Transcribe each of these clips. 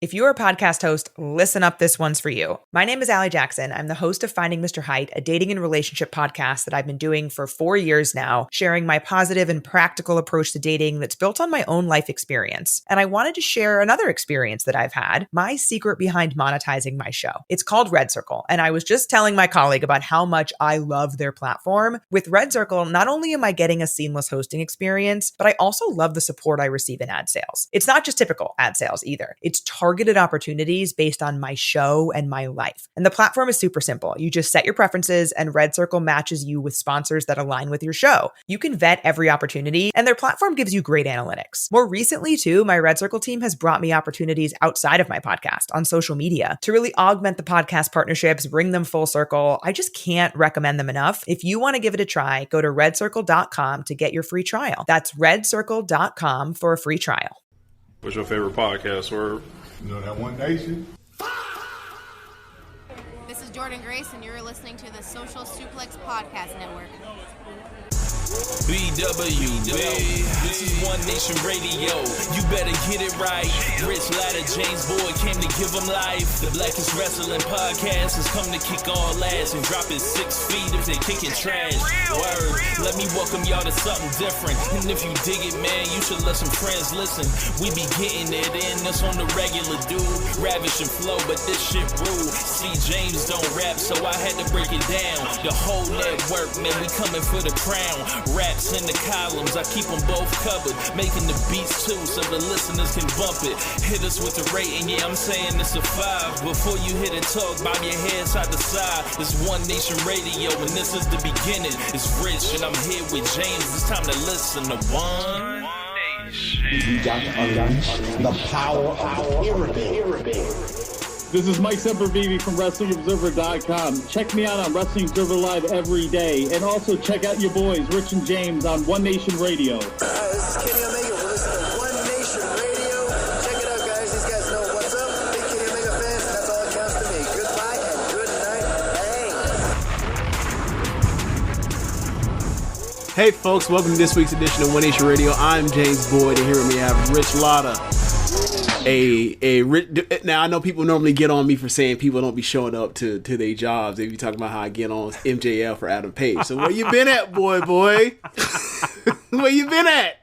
If you're a podcast host, listen up, this one's for you. My name is Allie Jackson. I'm the host of Finding Mr. Height, a dating and relationship podcast that I've been doing for 4 years now, sharing my positive and practical approach to dating that's built on my own life experience. And I wanted to share another experience that I've had, my secret behind monetizing my show. It's called Red Circle, and I was just telling my colleague about how much I love their platform. With Red Circle, not only am I getting a seamless hosting experience, but I also love the support I receive in ad sales. It's not just typical ad sales either. It's targeted opportunities based on my show and my life. And the platform is super simple. You just set your preferences and Red Circle matches you with sponsors that align with your show. You can vet every opportunity and their platform gives you great analytics. More recently too, my Red Circle team has brought me opportunities outside of my podcast on social media to really augment the podcast partnerships, bring them full circle. I just can't recommend them enough. If you want to give it a try, go to redcircle.com to get your free trial. That's redcircle.com for a free trial. What's your favorite podcast word? You know that One Nation? This is Jordan Grace, and you're listening to the Social Suplex Podcast Network. BW, this is One Nation Radio. You better get it right. Rich Latta, James Boyd came to give them life. The Blackest Wrestling Podcast has come to kick all ass and drop it 6 feet if they kicking trash. Word, let me welcome y'all to something different. And if you dig it, man, you should let some friends listen. We be getting it in, this on the regular, dude. Ravish and flow, but this shit rude. See, James don't rap, so I had to break it down. The whole network, man, we coming for the crown. Raps in the columns, I keep them both covered. Making the beats too, so the listeners can bump it. Hit us with the rating, yeah, I'm saying it's a 5. Before you hit it, talk, bob your head side to side. It's One Nation Radio, and this is the beginning. It's Rich, and I'm here with James. It's time to listen to One Nation. We got to unleash the power of the pyramid. This is Mike Sempervive from WrestlingObserver.com. Check me out on Wrestling Observer Live every day. And also check out your boys, Rich and James, on One Nation Radio. This is Kenny Omega. We're listening to One Nation Radio. Check it out, guys. These guys know what's up. Big Kenny Omega fans, and that's all that counts to me. Goodbye and good night. Bang. Hey, folks. Welcome to this week's edition of One Nation Radio. I'm James Boyd, and here with me I have Rich Latta. Now I know people normally get on me for saying people don't be showing up to their jobs. They be talking about how I get on MJF or Adam Page. So where you been at, boy? Where you been at?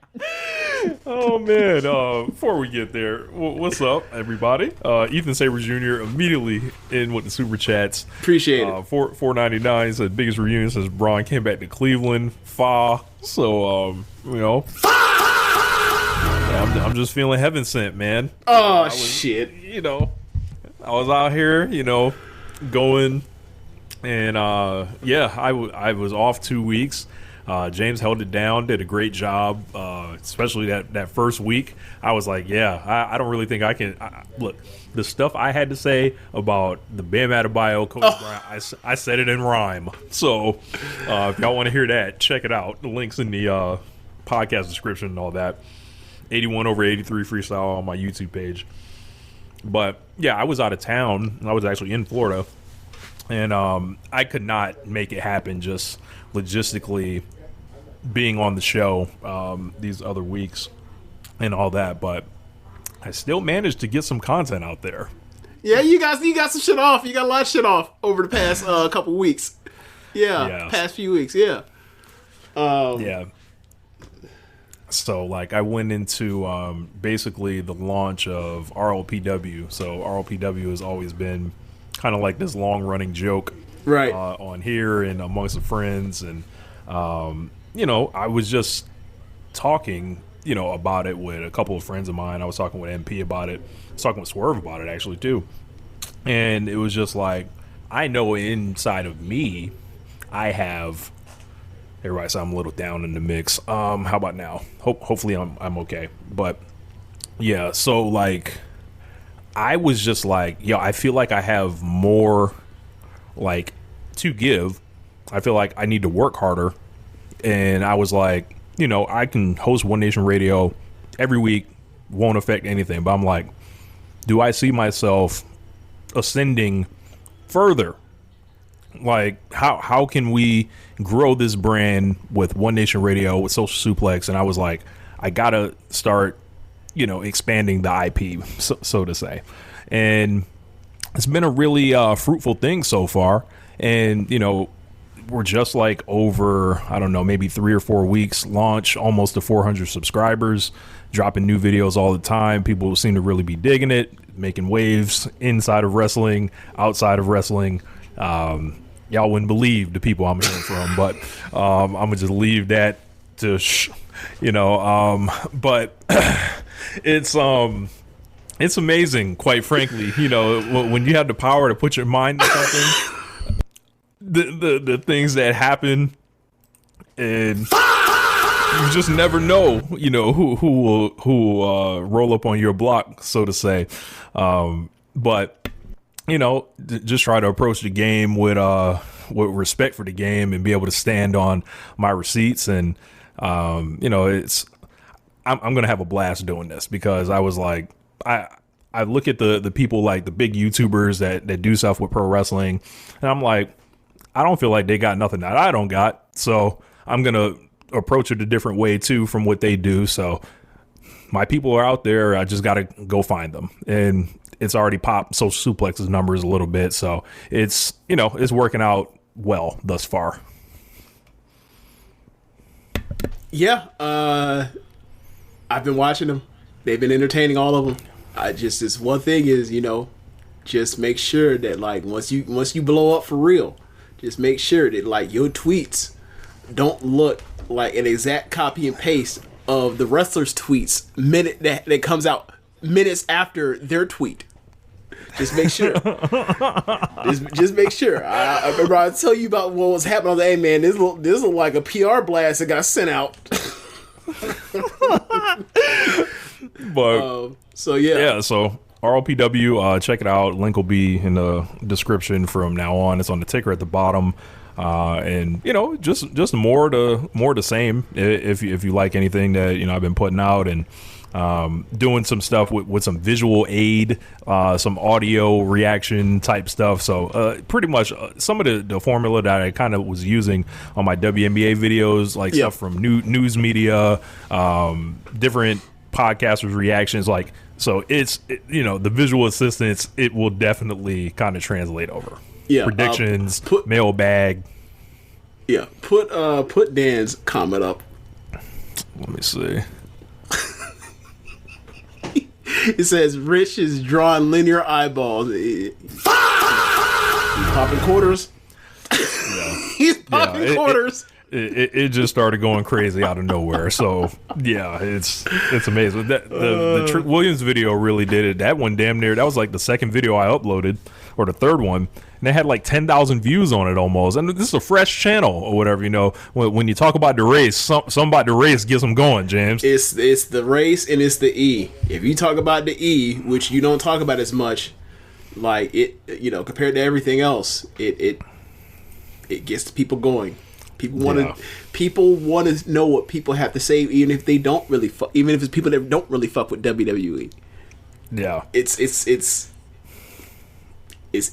Oh man! Before we get there, what's up, everybody? Ethan Saber Jr. immediately in with the super chats. Appreciate it. $4.99 said biggest reunion since Braun came back to Cleveland. So I'm just feeling heaven sent, man. Shit. I was out here, going, and I was off 2 weeks. James held it down, did a great job, especially that first week. I was like, I don't really think I can. Look, the stuff I had to say about the Bam Adebayo, Kobe Bryant, I said it in rhyme. So if y'all want to hear that, check it out. The link's in the podcast description and all that. 81/83 freestyle on my YouTube page. But yeah, I was out of town. I was actually in Florida, and I could not make it happen just logistically being on the show these other weeks and all that. But I still managed to get some content out there. Yeah, you got some shit off. You got a lot of shit off over the past couple weeks. Past few weeks. Yeah. So, I went into basically the launch of RLPW. So, RLPW has always been kind of like this long-running joke right on here and amongst the friends. And, I was just talking, about it with a couple of friends of mine. I was talking with MP about it. I was talking with Swerve about it, actually, too. And it was just like, I know inside of me, I have... Everybody, so I'm a little down in the mix. How about now? Hopefully I'm okay. But yeah, so I was just I feel like I have more to give. I feel like I need to work harder. And I was like, I can host One Nation Radio every week, won't affect anything. But I'm like, do I see myself ascending further? How can we grow this brand with One Nation Radio, with Social Suplex? And I was like, I gotta start expanding the IP, so to say. And it's been a really fruitful thing so far. And, we're just like over, I don't know, maybe 3 or 4 weeks launch, almost to 400 subscribers, dropping new videos all the time. People seem to really be digging it, making waves inside of wrestling, outside of wrestling. Y'all wouldn't believe the people I'm hearing from, but I'm going to just leave that to, but it's amazing, quite frankly, when you have the power to put your mind to something. The things that happen, and you just never know, who will roll up on your block, so to say. But just try to approach the game with respect for the game and be able to stand on my receipts. And I'm gonna have a blast doing this, because I was like, I look at the people like the big YouTubers that do stuff with pro wrestling, and I'm like, I don't feel like they got nothing that I don't got. So I'm going to approach it a different way too from what they do. So my people are out there. I just got to go find them. And it's already popped Social Suplex's numbers a little bit. So it's, it's working out well thus far. Yeah. I've been watching them. They've been entertaining, all of them. This one thing is, just make sure that like once you blow up for real, just make sure that like your tweets don't look like an exact copy and paste of the wrestler's tweets that comes out minutes after their tweet. Just make sure. just make sure. I remember I tell you about what was happening. I was like, hey man, this look like a PR blast that got sent out. But so yeah. So RLPW, check it out. Link will be in the description from now on. It's on the ticker at the bottom. And just more the same. If you like anything that I've been putting out, and doing some stuff with some visual aid, some audio reaction type stuff. So pretty much some of the formula that I kind of was using on my WNBA videos, like stuff from news media, different podcasters' reactions, like. So it's the visual assistance, it will definitely kind of translate over. Yeah, predictions, mailbag. Yeah, put Dan's comment up. Let me see. It says Rich is drawing linear eyeballs. He's popping quarters. Yeah. He's popping quarters. It just started going crazy out of nowhere. So yeah, it's amazing. The Trick Williams video really did it. That one damn near, that was like the second video I uploaded, or the third one, and they had like 10,000 views on it almost. And this is a fresh channel or whatever. When you talk about the race, something about the race gets them going, James. It's the race and it's the E. If you talk about the E, which you don't talk about as much, like it, compared to everything else, it gets people going. People want to know what people have to say, even if they don't really even if it's people that don't really fuck with WWE. Yeah, it's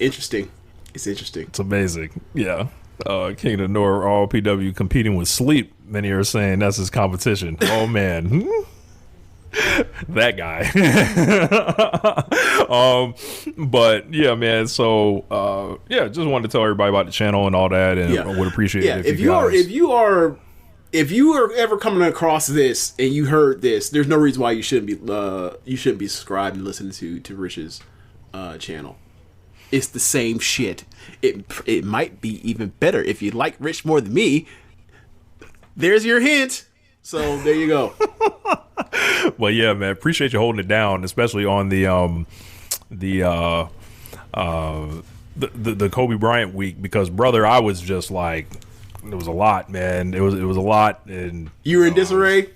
interesting. It's interesting. It's amazing. Yeah. King of the North, RLPW competing with Sleep. Many are saying that's his competition. Oh man. That guy. But yeah, man. So just wanted to tell everybody about the channel and all that, and I would appreciate it if you are ever coming across this and you heard this, there's no reason why you shouldn't be subscribed and listening to Rich's channel. It's the same shit. It might be even better if you like Rich more than me. There's your hint. So there you go. Well, yeah, man, appreciate you holding it down, especially on the Kobe Bryant week, because brother, I was just like, it was a lot, man. It was a lot, and you were in disarray.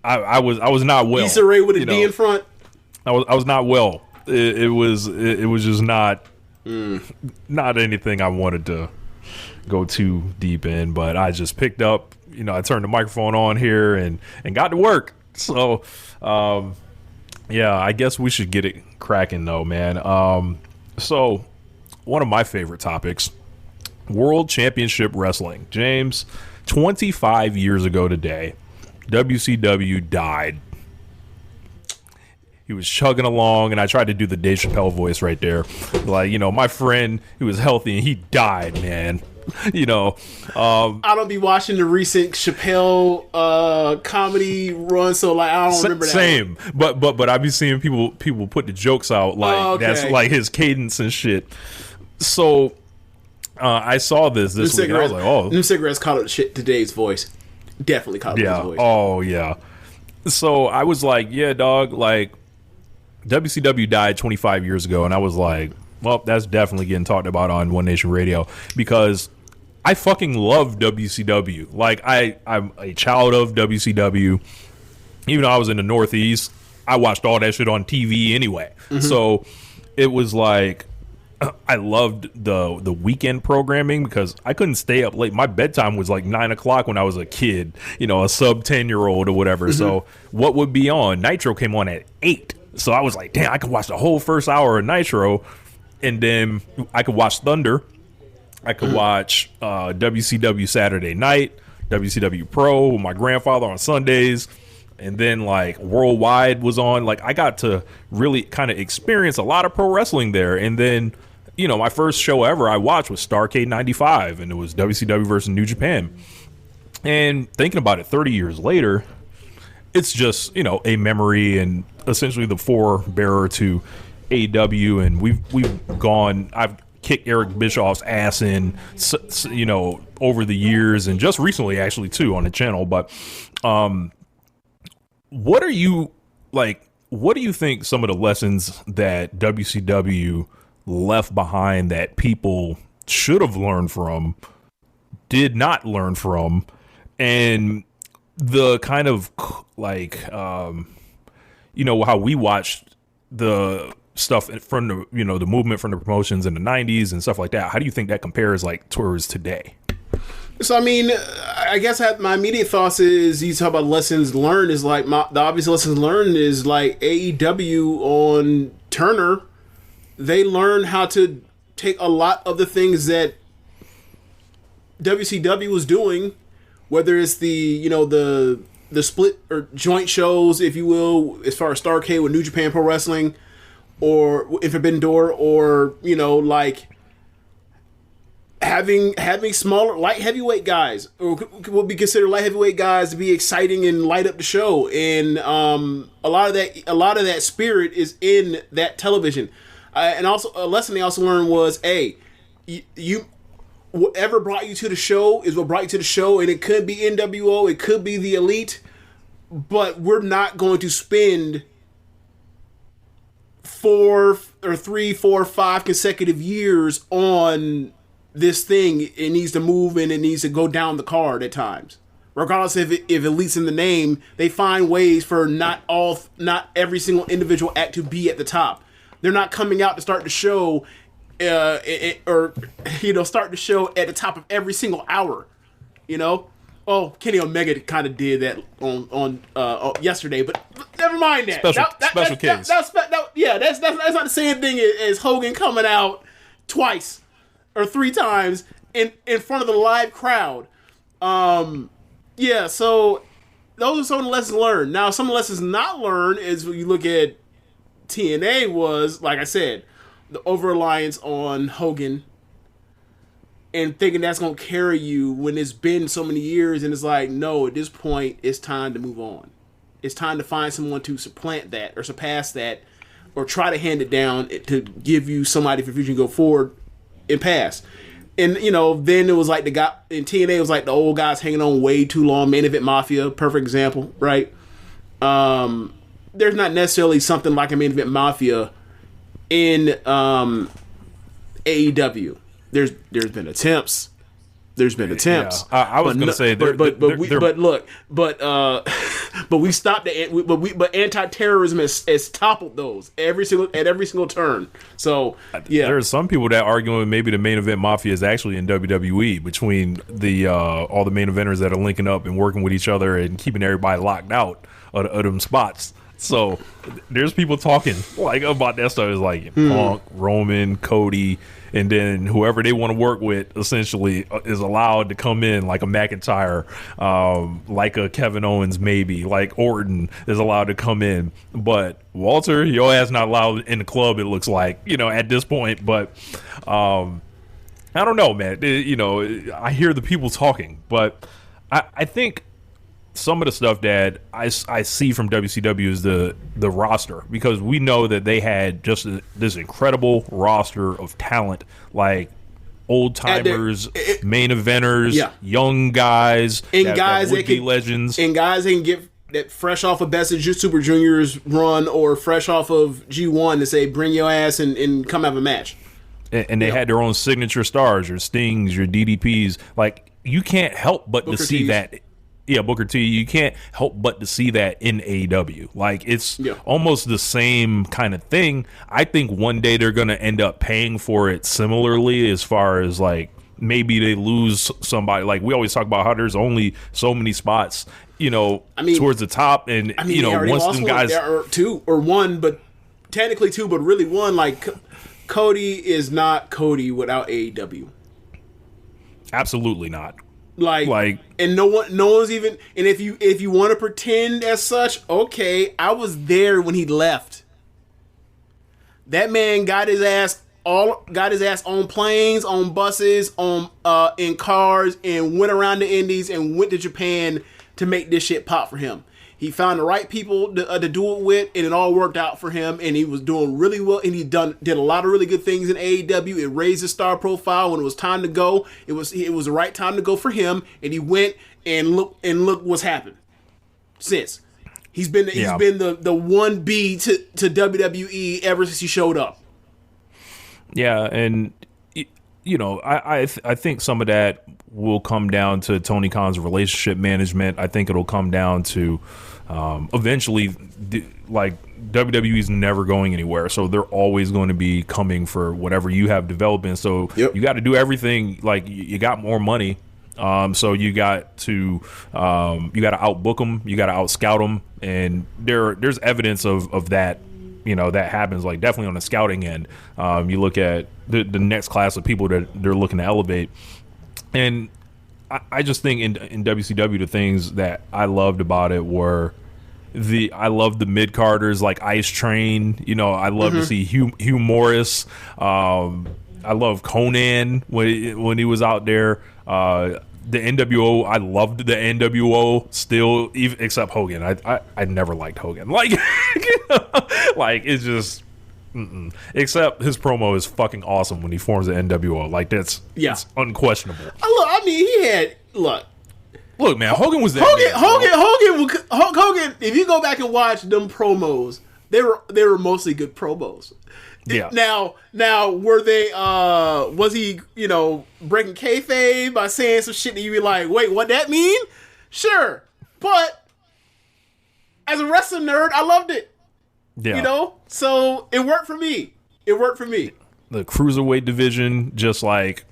I was not well. Disarray with a D in front. I was not well. It was just not anything I wanted to go too deep in, but I just picked up. I turned the microphone on here and got to work. So, I guess we should get it cracking though, man. So one of my favorite topics, World Championship Wrestling. James, 25 years ago today, WCW died. He was chugging along, and I tried to do the Dave Chappelle voice right there. Like, my friend, he was healthy, and he died, man. I don't be watching the recent Chappelle comedy run, so like I don't remember that. Same, but I be seeing people put the jokes out like that's like his cadence and shit. So I saw this week, and I was like, oh, new cigarettes caught up to Dave's voice. Definitely caught up to his voice. Oh yeah. So I was like, yeah, dog, like WCW died 25 years ago, and I was like, well, that's definitely getting talked about on One Nation Radio because I fucking love WCW. Like, I'm a child of WCW. Even though I was in the Northeast, I watched all that shit on TV anyway. Mm-hmm. So it was like, I loved the weekend programming because I couldn't stay up late. My bedtime was like 9 o'clock when I was a kid, a sub 10-year-old or whatever. Mm-hmm. So what would be on? Nitro came on at 8. So I was like, damn, I could watch the whole first hour of Nitro, and then I could watch Thunder. I could watch WCW Saturday night, WCW Pro with my grandfather on Sundays, and then like Worldwide was on. Like I got to really kind of experience a lot of pro wrestling there. And then, my first show ever I watched was Starrcade 95, and it was WCW versus New Japan. And thinking about it 30 years later, it's just, a memory and essentially the forebearer to AEW. And we've gone, I've kicked Eric Bischoff's ass in, over the years, and just recently actually too on the channel. But what do you think some of the lessons that WCW left behind that people should have learned from, did not learn from, and the kind of like how we watched the stuff from the the movement from the promotions in the 90s and stuff like that? How do you think that compares like towards today? So I mean, I guess my immediate thoughts is you talk about lessons learned is like the obvious lessons learned is like AEW on Turner. They learned how to take a lot of the things that WCW was doing, whether it's the the split or joint shows, if you will, as far as Starrcade with New Japan Pro Wrestling, or in Forbidden Door, or like having smaller light heavyweight guys, or would be considered light heavyweight guys, to be exciting and light up the show. And a lot of that spirit is in that television. And also a lesson they also learned was, you whatever brought you to the show is what brought you to the show, and it could be NWO, it could be the Elite, but we're not going to spend 4 or 3, 4, 5 consecutive years on this thing. It needs to move and it needs to go down the card at times. Regardless if Elite's in the name, they find ways for not every single individual act to be at the top. They're not coming out to start the show start the show at the top of every single hour, Oh, Kenny Omega kind of did that on yesterday, but never mind that. Special case. That's not the same thing as Hogan coming out twice or 3 times in front of the live crowd. So those are some of the lessons learned. Now, some of the lessons not learned is when you look at TNA was, like I said, the over-reliance on Hogan and thinking that's going to carry you when it's been so many years, and it's like, no, at this point, it's time to move on. It's time to find someone to supplant that or surpass that or try to hand it down to give you somebody for future to go forward and pass. And, then it was like the guy in TNA, it was like the old guys hanging on way too long. Main Event Mafia, perfect example, right? There's not necessarily something like a Main Event Mafia in AEW. There's been attempts. There's been attempts. Yeah. I was going to say, but we stopped it. But anti-terrorism has toppled those at every single turn. So yeah, there are some people that argue maybe the Main Event Mafia is actually in WWE between the all the main eventers that are linking up and working with each other and keeping everybody locked out of them spots. So there's people talking like about that stuff. Is like Punk, Roman, Cody, and then whoever they want to work with essentially is allowed to come in, like a McIntyre, like a Kevin Owens, maybe like Orton is allowed to come in. But Walter, your ass not allowed in the club, it looks like, at this point. But I don't know, man. I hear the people talking, but I think some of the stuff that I see from WCW is the roster, because we know that they had just this incredible roster of talent, like old timers, main eventers, young guys, and guys that would be legends, and guys that can get that fresh off of Best of Super Juniors run or fresh off of G1 to say bring your ass and come have a match. And they had their own signature stars, your Stings, your DDPs. Like, you can't help but to see that. Yeah, Booker T, you can't help but to see that in AEW. Like, it's almost the same kind of thing. I think one day they're going to end up paying for it similarly, as far as, like, maybe they lose somebody. Like, we always talk about how there's only so many spots, towards the top. And, once them guys... There are two, or one, but technically two, but really one. Like, Cody is not Cody without AEW. Absolutely not. Like, and no one's even. And if you want to pretend as such, okay, I was there when he left. That man got his ass on planes, on buses, in cars, and went around the Indies and went to Japan to make this shit pop for him. He found the right people to do it with, and it all worked out for him. And he was doing really well, and he did a lot of really good things in AEW. It raised his star profile when it was time to go. It was the right time to go for him, and he went and look what's happened since. He's been the 1B to WWE ever since he showed up. Yeah, and I think some of that will come down to Tony Khan's relationship management. I think it'll come down to eventually, like, WWE's never going anywhere, so they're always going to be coming for whatever you have developing. So you got to do everything. Like, you got more money, so you got to outbook them, you got to outscout them, and there's evidence of that. That happens, like, definitely on the scouting end. You look at the next class of people that they're looking to elevate. And I just think in WCW, the things that I loved about it were I love the mid-carders, like Ice Train. I love to see Hugh Morris. I love Conan when he was out there. The NWO, I loved the NWO still, even except Hogan. I never liked Hogan. Like, like, it's just, except his promo is fucking awesome when he forms the NWO. Like, it's unquestionable. Look, man, Hogan was that Hogan. If you go back and watch them promos, they were mostly good promos. Yeah. Now, were they? Was he, breaking kayfabe by saying some shit that you be like, wait, what that mean? Sure, but as a wrestling nerd, I loved it. Yeah. So it worked for me. The cruiserweight division, just like,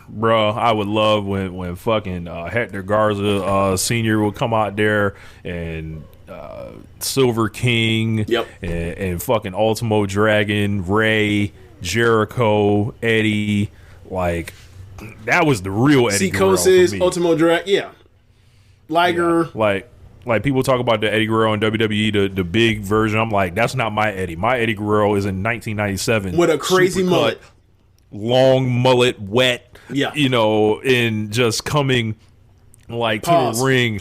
bro, I would love when fucking Hector Garza Sr. would come out there and. Silver King, and fucking Ultimo Dragon, Ray, Jericho, Eddie, like, that was the real Eddie Guerrero for me. Ultimo Dragon, Liger, like people talk about the Eddie Guerrero in WWE, the big version. I'm like, that's not my Eddie. My Eddie Guerrero is in 1997 with a crazy mullet, long mullet, wet, and just coming like to the ring,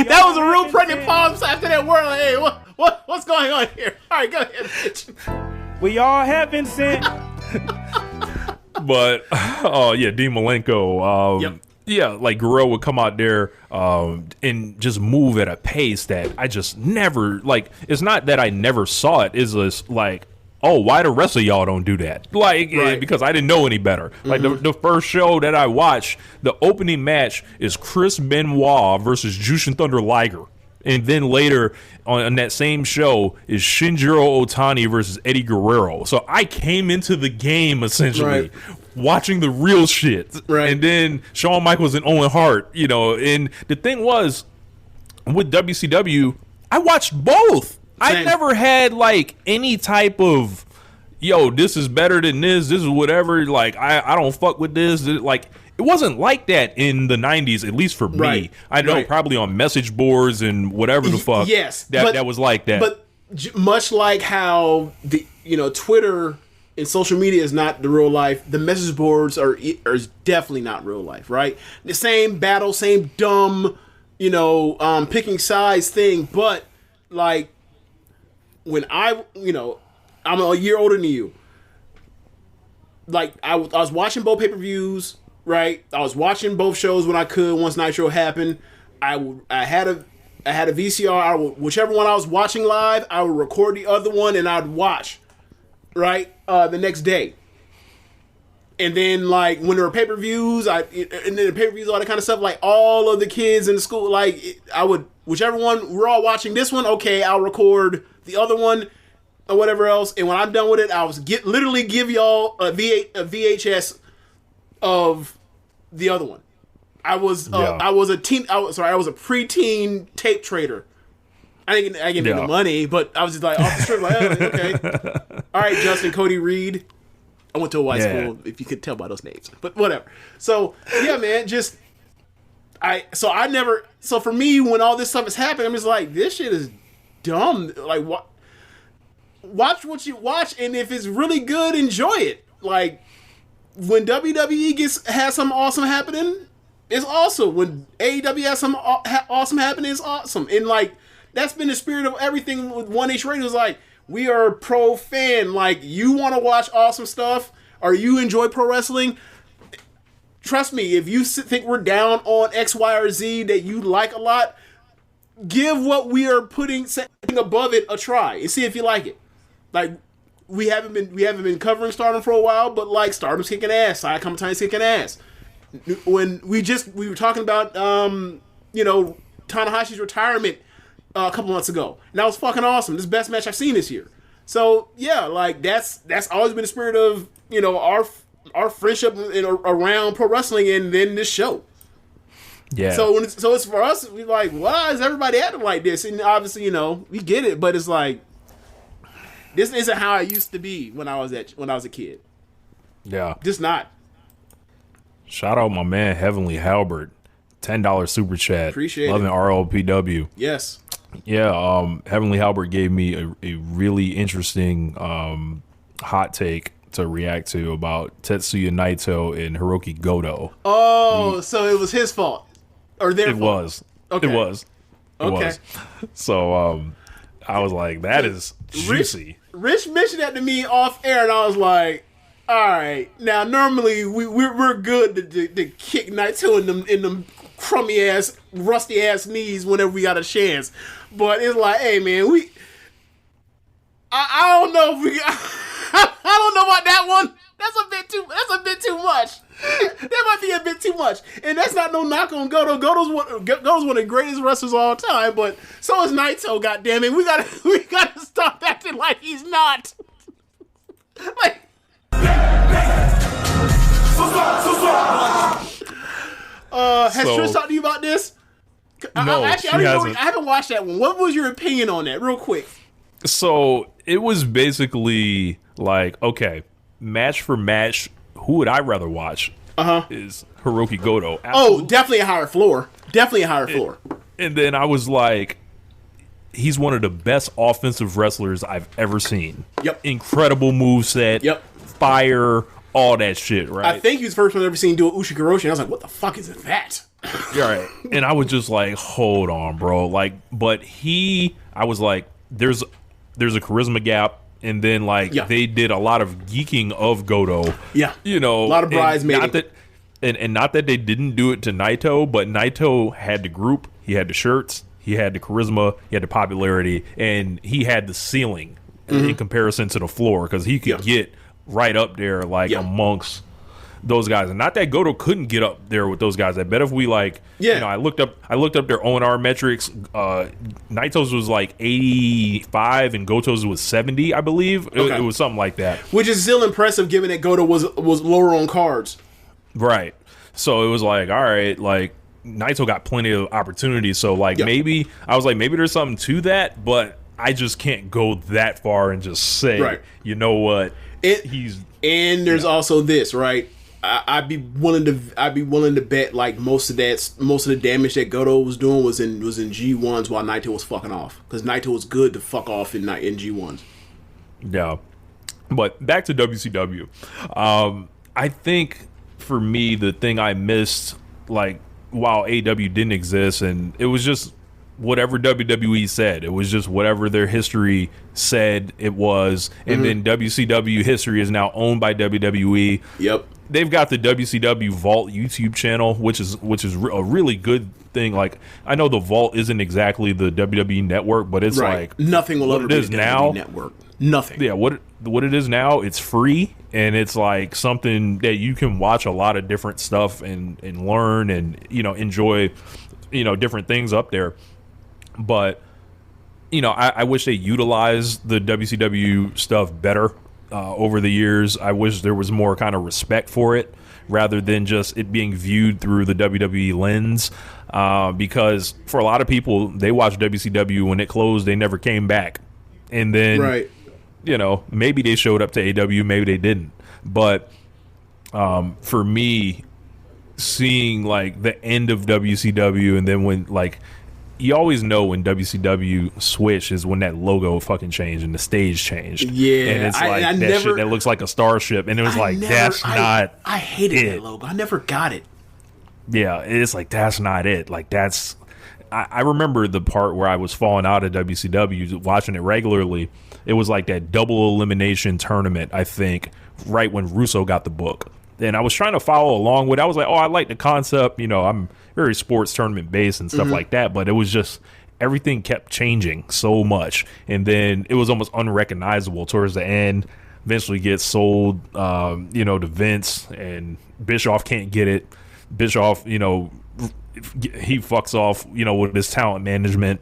That was a real pregnant pause after that word. Like, hey, what's going on here? All right, go ahead, bitch. We all have been sent. But, Dean Malenko. Like, Guerrero would come out there and just move at a pace that I just never, like, it's not that I never saw it. It's just like, oh, why the rest of y'all don't do that? Like, because I didn't know any better. Like, the first show that I watched, the opening match is Chris Benoit versus Jushin Thunder Liger. And then later on that same show is Shinjiro Otani versus Eddie Guerrero. So I came into the game essentially watching the real shit. Right. And then Shawn Michaels and Owen Hart, you know, and the thing was with WCW, I watched both. I never had like any type of, yo, this is better than this is whatever, like I don't fuck with this. Like it wasn't like that in the 90s, at least for me. Right. I know probably on message boards and whatever the fuck. Yes, that was like that. But much like how the Twitter and social media is not the real life, the message boards are definitely not real life, right? The same battle, same dumb, picking sides thing. But like when I'm a year older than you. Like I was watching both pay-per-views, right? I was watching both shows when I could. Once Nitro happened, I had a VCR. Whichever one I was watching live, I would record the other one and I'd watch, right, the next day. And then like when there were pay-per-views, all that kind of stuff. Like all of the kids in the school, like I would whichever one we're all watching. This one, okay, I'll record the other one. Or whatever else, and when I'm done with it, I was literally give y'all a VHS of the other one. I was a preteen tape trader. I didn't get the money, but I was just like off the strip, like, oh, okay, all right, Justin, Cody Reed. I went to a white school, if you could tell by those names, but whatever. So yeah, man, so for me, when all this stuff is happening, I'm just like, this shit is dumb. Like what? Watch what you watch, and if it's really good, enjoy it. Like when WWE has something awesome happening, it's awesome. When AEW has something awesome happening, it's awesome. And like that's been the spirit of everything with One Nation Radio. Is like we are pro fan. Like you want to watch awesome stuff, or you enjoy pro wrestling. Trust me, if you think we're down on X, Y, or Z that you like a lot, give what we are putting above it a try and see if you like it. Like we haven't been covering Stardom for a while, but like Stardom's kicking ass, Saya Kamitani's kicking ass. When we were talking about Tanahashi's retirement a couple months ago, and that was fucking awesome. This is the best match I've seen this year. So yeah, like that's always been the spirit of our friendship around pro wrestling, and then this show. Yeah. So it's for us. We like, why is everybody acting like this? And obviously, we get it, but it's like. This isn't how I used to be when I was a kid. Yeah. Just not. Shout out my man Heavenly Halbert. $10 super chat. Appreciate it. Loving RLPW. Yes. Yeah, Heavenly Halbert gave me a really interesting hot take to react to about Tetsuya Naito and Hiroki Goto. Oh, so it was his fault. Or their fault. It was. So I was like, that is juicy. Rich mentioned that to me off air, and I was like, all right. Now, normally we're good to kick Naito in them crummy ass, rusty ass knees whenever we got a chance. But it's like, hey man, I don't know if we I don't know about that one. That's a bit too much. That might be a bit too much. And that's not no knock on Goto. Goto's one of the greatest wrestlers of all time, but so is Naito, goddammit. We gotta stop acting like he's not. Like has Trish talked to you about this? No, I haven't watched that one. What was your opinion on that, real quick? So it was basically like, okay, match for match, who would I rather watch? Is Hiroki Goto. Absolutely. Oh, definitely a higher floor. And then I was like, he's one of the best offensive wrestlers I've ever seen. Yep. Incredible moveset. Yep. Fire, all that shit, right? I think he was the first one I've ever seen do an Ushigoroshi, and I was like, what the fuck is that? Right. And I was just like, hold on, bro. Like, but I was like, there's a charisma gap. And then, they did a lot of geeking of Goto. Yeah. A lot of bridesmaids. And not that they didn't do it to Naito, but Naito had the group, he had the shirts, he had the charisma, he had the popularity, and he had the ceiling in comparison to the floor, because he could get right up there, amongst those guys. And not that Goto couldn't get up there with those guys. I bet if we I looked up their O&R metrics. Naito's was like 85 and Goto's was 70, I believe. It was something like that. Which is still impressive given that Goto was lower on cards. Right. So it was like, all right, like Naito got plenty of opportunities. So maybe there's something to that, but I just can't go that far and just say, you know what, there's also this, right? I'd be willing to bet like most of the damage that Goto was doing was in G1s while Naito was fucking off, because Naito was good to fuck off in G1s. Yeah, but back to WCW. I think for me the thing I missed, like while AEW didn't exist, and it was just whatever WWE said. It was just whatever their history said it was, and then WCW history is now owned by WWE. Yep. They've got the WCW Vault YouTube channel, which is a really good thing. Like, I know the Vault isn't exactly the WWE Network, but it's like nothing will ever be the WWE Network. Nothing. Yeah, what it is now, it's free, and it's like something that you can watch a lot of different stuff and learn and enjoy different things up there. But I wish they utilized the WCW stuff better. Over the years, I wish there was more kind of respect for it rather than just it being viewed through the WWE lens. Because for a lot of people, they watched WCW when it closed, they never came back. And then, maybe they showed up to AEW, maybe they didn't. But for me, seeing like the end of WCW and then when you always know when WCW switched is when that logo fucking changed and the stage changed. Yeah, and it's like shit that looks like a starship, and it was that's not. I hated that logo. I never got it. Yeah, it's like that's not it. Like that's. I remember the part where I was falling out of WCW, watching it regularly. It was like that double elimination tournament, I think, right when Russo got the book. And I was trying to follow along with it. I was like, oh, I like the concept. I'm very sports tournament based and stuff like that. But it was just everything kept changing so much. And then it was almost unrecognizable towards the end. Eventually gets sold, to Vince, and Bischoff can't get it. Bischoff, he fucks off, with his talent management.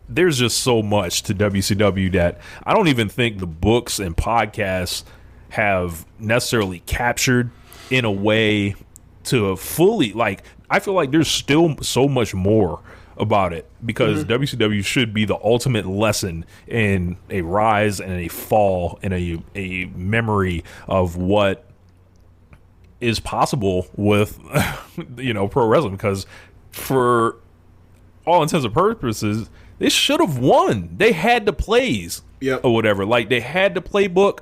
There's just so much to WCW that I don't even think the books and podcasts have necessarily captured in a way to fully, I feel like there's still so much more about it, because WCW should be the ultimate lesson in a rise and a fall and a memory of what is possible with pro wrestling, because for all intents and purposes they should have won. They had the plays or whatever, they had the playbook.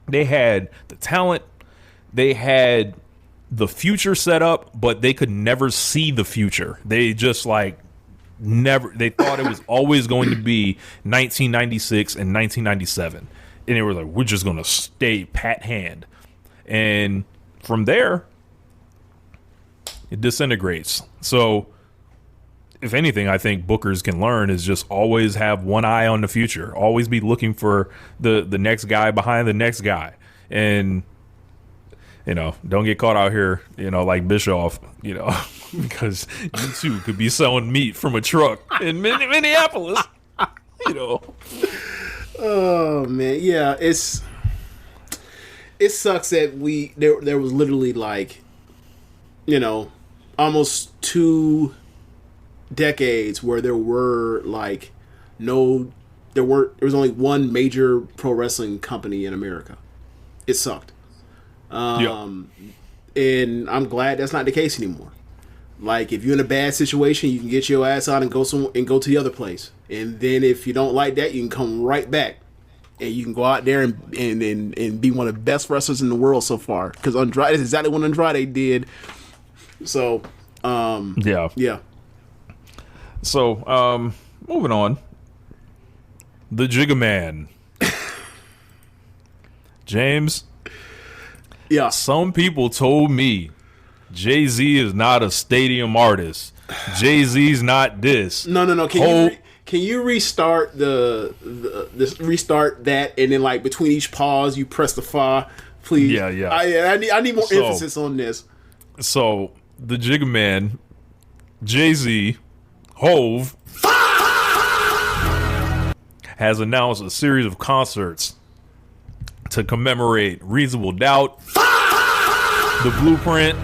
They had the talent, they had the future set up, but they could never see the future. They just never. They thought it was always going to be 1996 and 1997, and they were like, "We're just going to stay pat hand," and from there, it disintegrates. So, if anything, I think bookers can learn is just always have one eye on the future. Always be looking for the next guy behind the next guy. And, don't get caught out here, like Bischoff, because you too could be selling meat from a truck in Minneapolis, Oh, man. Yeah, it sucks that there was literally almost 2 decades where there was only one major pro wrestling company in America. It sucked. And I'm glad that's not the case anymore. If you're in a bad situation, you can get your ass out and go to the other place. And then if you don't like that, you can come right back. And you can go out there and be one of the best wrestlers in the world so far. Because Andrade is exactly what Andrade did. So, yeah. So, moving on. The Jigga Man. James. Yeah. Some people told me Jay-Z is not a stadium artist. Jay-Z's not this. No. Can you restart restart that, and then between each pause you press the Please. Yeah. I need more emphasis on this. So the Jigga Man, Jay-Z, Hove, has announced a series of concerts to commemorate Reasonable Doubt, The Blueprint,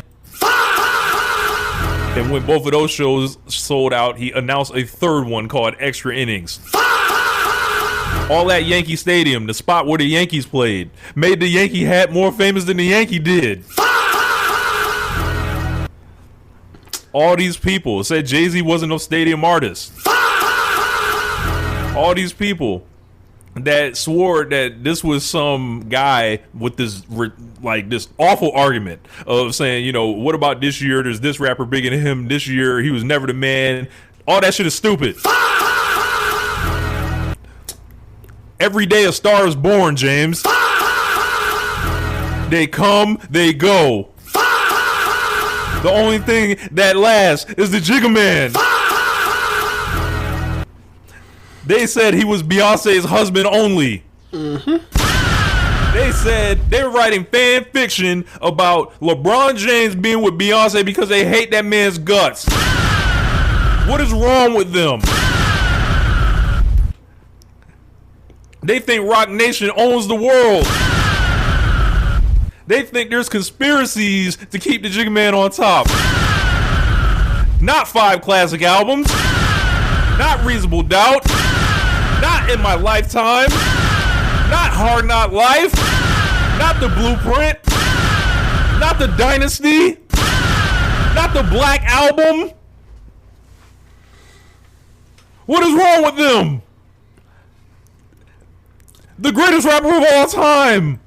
and when both of those shows sold out, he announced a third one called Extra Innings. All at Yankee Stadium, the spot where the Yankees played, made the Yankee hat more famous than the Yankee did. All these people said Jay-Z wasn't no stadium artist. All these people that swore that this was some guy with this this awful argument of saying, you know, what about this year? There's this rapper bigger than him. This year he was never the man. All that shit is stupid. Every day a star is born, James. They come, they go. The only thing that lasts is the Jigga Man. They said he was Beyonce's husband only. They said they were writing fan fiction about LeBron James being with Beyonce because they hate that man's guts. What is wrong with them? They think Rock Nation owns the world. They think there's conspiracies to keep the Jigga Man on top. Not 5 classic albums. Not Reasonable Doubt. Not In My Lifetime. Not Hard Knock Life. Not The Blueprint. Not The Dynasty. Not The Black Album. What is wrong with them? The greatest rapper of all time.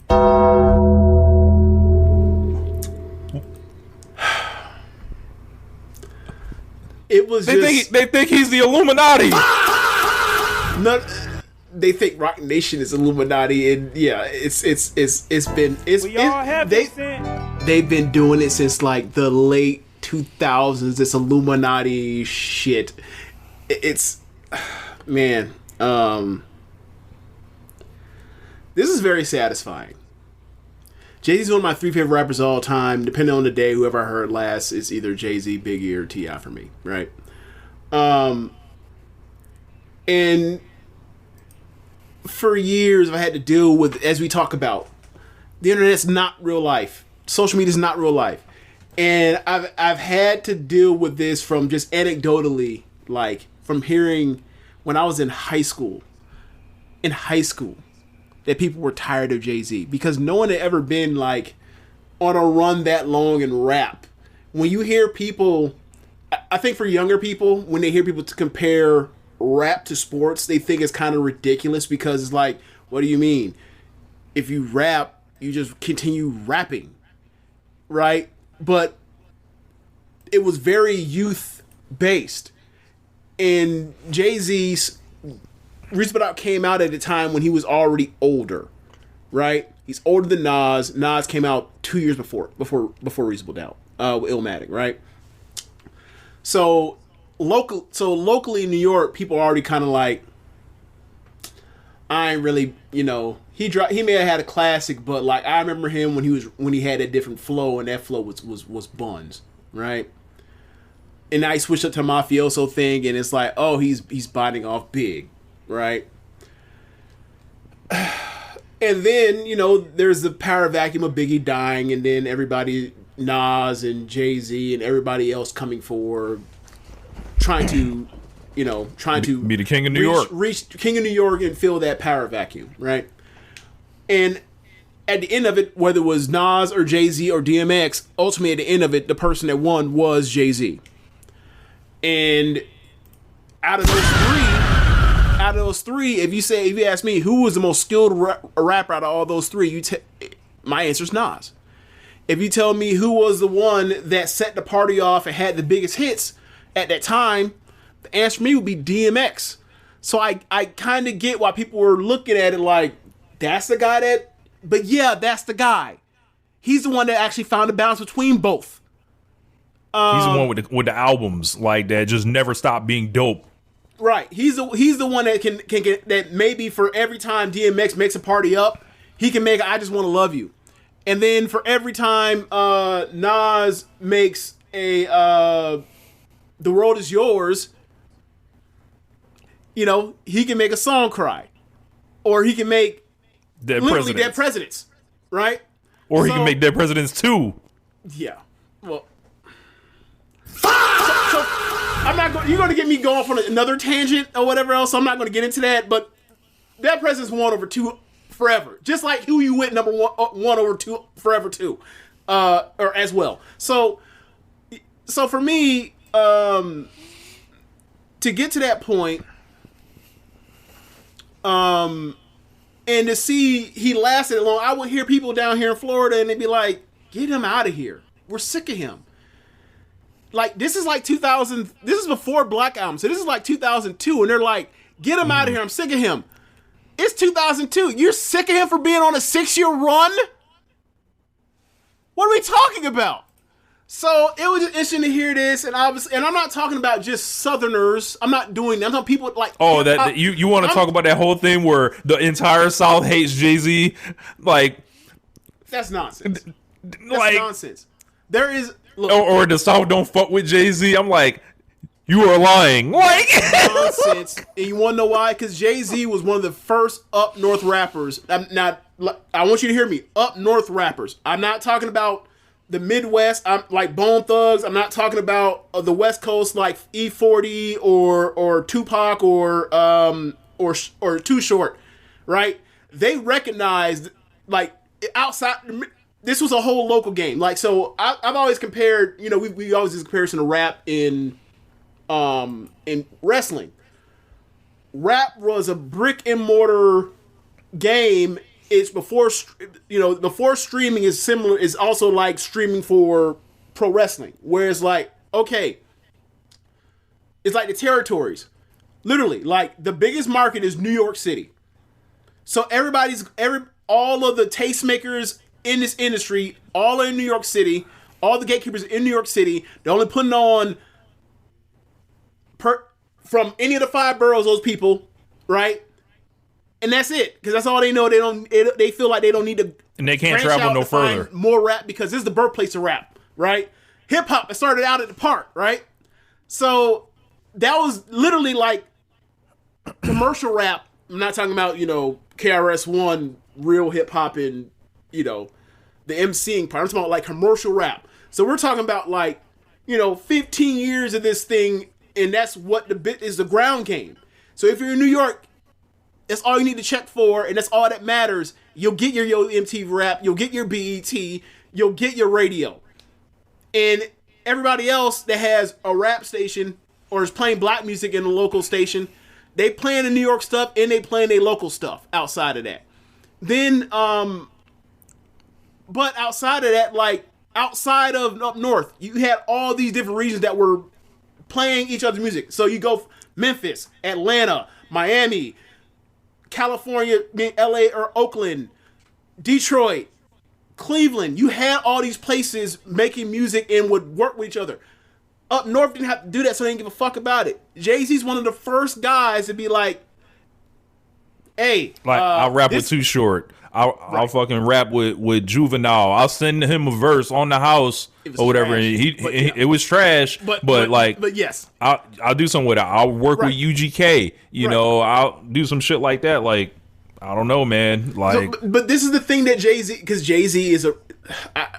It was they think he's the Illuminati. No, they think Rock Nation is Illuminati, and yeah, they've been doing it since like the late 2000s. This Illuminati shit. It's man. This is very satisfying. Jay-Z's one of my 3 favorite rappers of all time. Depending on the day, whoever I heard last is either Jay-Z, Biggie, or T.I. for me, right? And for years, I've had to deal with, as we talk about, the internet's not real life. Social media is not real life. And I've had to deal with this from just anecdotally, like from hearing when I was in high school, that people were tired of Jay-Z because no one had ever been like on a run that long in rap. When you hear people, I think for younger people, when they hear people to compare rap to sports, they think it's kind of ridiculous because it's like, what do you mean? If you rap, you just continue rapping, right? But it was very youth based, and Jay-Z's Reasonable Doubt came out at a time when he was already older, right? He's older than Nas. Nas came out 2 years before Reasonable Doubt, with Illmatic, right? So locally in New York, people are already kind of like, I ain't really, you know, he may have had a classic, but like I remember him when he had a different flow, and that flow was Buns, right? And now he switched up to Mafioso thing, and it's like, oh, he's biting off Big. Right. And then, you know, there's the power vacuum of Biggie dying, and then everybody, Nas and Jay-Z and everybody else coming forward, trying to be the king of New York. Reach king of New York and fill that power vacuum, right? And at the end of it, whether it was Nas or Jay-Z or DMX, ultimately at the end of it, the person that won was Jay-Z. And out of those three, if you ask me who was the most skilled rapper out of all those three, my answer is Nas. If you tell me who was the one that set the party off and had the biggest hits at that time, the answer for me would be DMX. So I kind of get why people were looking at it like, that's the guy that, but yeah, that's the guy. He's the one that actually found a balance between both. He's the one with the albums like that just never stopped being dope. Right, he's the one that can get that. Maybe for every time DMX makes a party up, he can make I Just Want to Love You, And then for every time Nas makes a The World Is Yours, you know, he can make a song cry. Or he can make Dead Presidents, right? Or he can make Dead Presidents 2. Yeah. Well, so I'm not going. You're going to get me going off on another tangent or whatever else. So I'm not going to get into that. But Dead Presidents 1 over 2 forever, just like Who You With number 1 over 2 forever too, or as well. So for me, to get to that point, and to see he lasted long, I would hear people down here in Florida and they'd be like, "Get him out of here. We're sick of him." Like, this is like 2000. This is before Black Album, so this is like 2002, and they're like, "Get him out of here. I'm sick of him." It's 2002. You're sick of him for being on a 6-year run? What are we talking about? So it was just interesting to hear this, and I'm not talking about just Southerners. I'm not doing that. I'm talking people like that you want to talk about that whole thing where the entire South hates Jay-Z? Like, that's nonsense. That's nonsense. There is or the South don't fuck with Jay-Z. I'm like, you are lying. Like, nonsense. And you want to know why? Because Jay-Z was one of the first up north rappers. Now, I want you to hear me. Up north rappers. I'm not talking about the Midwest. I'm like Bone Thugs. I'm not talking about the West Coast like E40 or Tupac or Too Short. Right? They recognized, like, outside. This was a whole local game. Like, so I've always compared. You know, we always use comparison to rap in wrestling. Rap was a brick and mortar game. It's before streaming is similar, is also like streaming for pro wrestling, where it's like, okay, it's like the territories. Literally, like, the biggest market is New York City. So all of the tastemakers in this industry, all in New York City, all the gatekeepers in New York City, they're only putting on from any of the 5 boroughs, those people, right? And that's it, because that's all they know. They feel like they don't need to, and they can't travel no further. More rap, because this is the birthplace of rap, right? Hip hop started out at the park, right? So that was literally like commercial rap. I'm not talking about, KRS-One real hip hop and the MCing part. I'm talking about like commercial rap. So we're talking about like 15 years of this thing. And that's what the ground game. So if you're in New York, that's all you need to check for, and that's all that matters. You'll get your MTV Rap, you'll get your BET, you'll get your radio. And everybody else that has a rap station or is playing black music in a local station, they playing the New York stuff and they playing their local stuff outside of that. Then, but outside of that, like outside of up north, you had all these different regions that were playing each other's music. So you go Memphis, Atlanta, Miami, California, LA or Oakland, Detroit, Cleveland. You had all these places making music and would work with each other. Up north didn't have to do that, so they didn't give a fuck about it. Jay-Z's one of the first guys to be like, hey, I'll rap with Too Short. I'll fucking rap with Juvenile. I'll send him a verse on the house or whatever. And it was trash, but yes, I'll do something with it. I'll work with UGK. I'll do some shit like that. Like, I don't know, man. Like, but this is the thing that Jay-Z, because Jay-Z is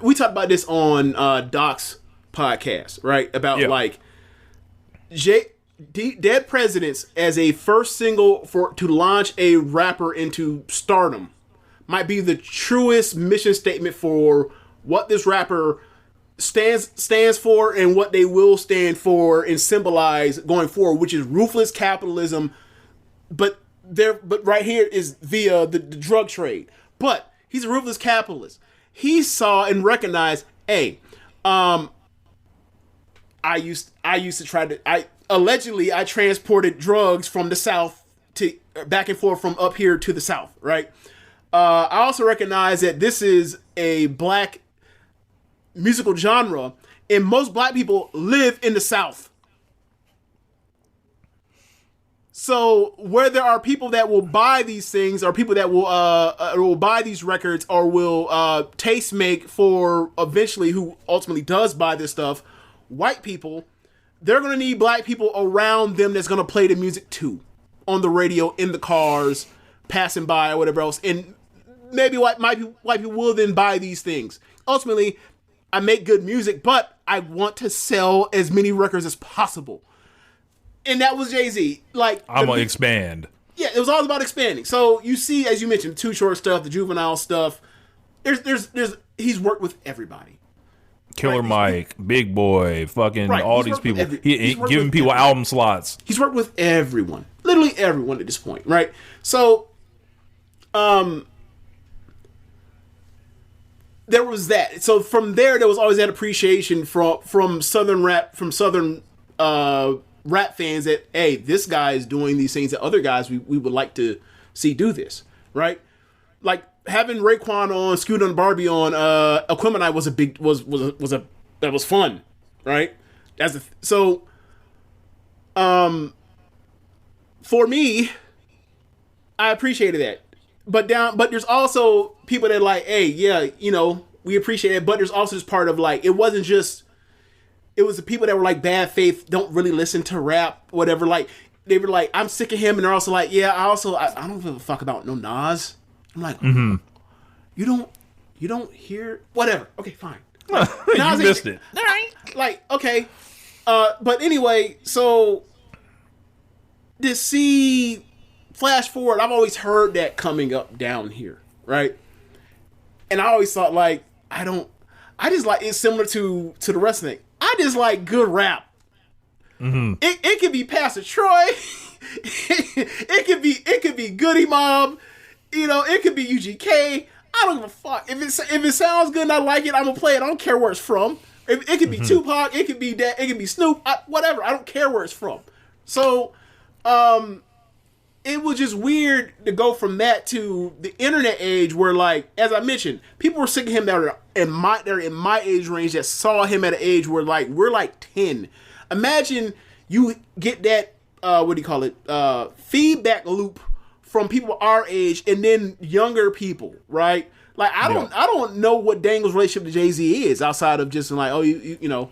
we talked about this on Doc's podcast, right? About like Dead Presidents as a first single to launch a rapper into stardom might be the truest mission statement for what this rapper stands for and what they will stand for and symbolize going forward, which is ruthless capitalism. But right here is via the drug trade. But he's a ruthless capitalist. He saw and recognized, hey, I used to try to allegedly I transported drugs from the South to back and forth from up here to the South, right? I also recognize that this is a black musical genre, and most black people live in the South. So where there are people that will buy these things, or people that will buy these records, or will taste make for eventually who ultimately does buy this stuff, white people, they're going to need black people around them that's going to play the music too, on the radio, in the cars, passing by, or whatever else. And maybe white people will then buy these things. Ultimately, I make good music, but I want to sell as many records as possible. And that was Jay-Z. Like, I'm going to expand. Yeah, it was all about expanding. So you see, as you mentioned, the Too Short stuff, the Juvenile stuff. He's worked with everybody. Killer right? Mike, Big Boy, fucking all these people. He's giving people album slots. He's worked with everyone. Literally everyone at this point, right? So, there was that. So from there was always that appreciation from Southern rap, rap fans that, hey, this guy is doing these things that other guys we would like to see do this, right? Like having Raekwon on, Scooter and Barbie on, Aquemini that was fun, right? For me, I appreciated that, but there's also people that are like, hey, yeah, we appreciate it, but there's also this part of like, it wasn't just. It was the people that were like bad faith, don't really listen to rap, whatever. Like they were like, I'm sick of him, and they're also like, yeah, I don't give a fuck about no Nas. I'm like, you don't hear whatever. Okay, fine. Like, you missed it. All right. Like okay, but anyway, so to see flash forward, I've always heard that coming up down here, right? And I always thought like I just like it's similar to the wrestling. I just like good rap. Mm-hmm. It could be Pastor Troy. it could be Goody Mob. It could be UGK. I don't give a fuck. If it sounds good and I like it, I'm gonna play it. I don't care where it's from. It could be Tupac. It could be that. It could be Snoop. Whatever. I don't care where it's from. So, it was just weird to go from that to the internet age where, like, as I mentioned, people were sick of him that are in my age range that saw him at an age where, like, we're like 10. Imagine you get that, feedback loop from people our age and then younger people, right? Like, I don't know what Dangle's relationship to Jay-Z is outside of just like, oh, you know,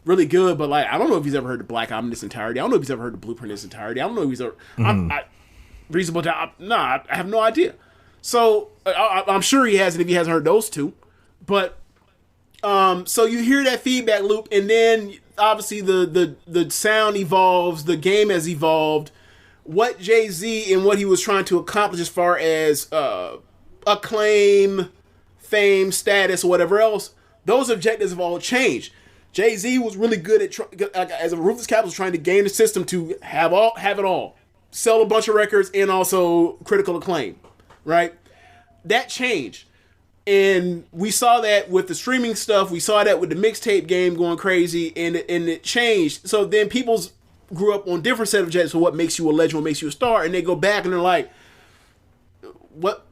really good, but like I don't know if he's ever heard the Black Album in its entirety. I don't know if he's ever heard the Blueprint in its entirety. I don't know if he's ever. Reasonable doubt. I have no idea. So I'm sure he hasn't if he hasn't heard those two. But so you hear that feedback loop, and then obviously the sound evolves, the game has evolved. What Jay-Z and what he was trying to accomplish as far as acclaim, fame, status, or whatever else, those objectives have all changed. Jay-Z was really good at, as a Ruthless Capitalist, trying to game the system to have it all. Sell a bunch of records and also critical acclaim, right? That changed. And we saw that with the streaming stuff. We saw that with the mixtape game going crazy, and it changed. So then people grew up on different set of objectives for what makes you a legend, what makes you a star, and they go back and they're like, what?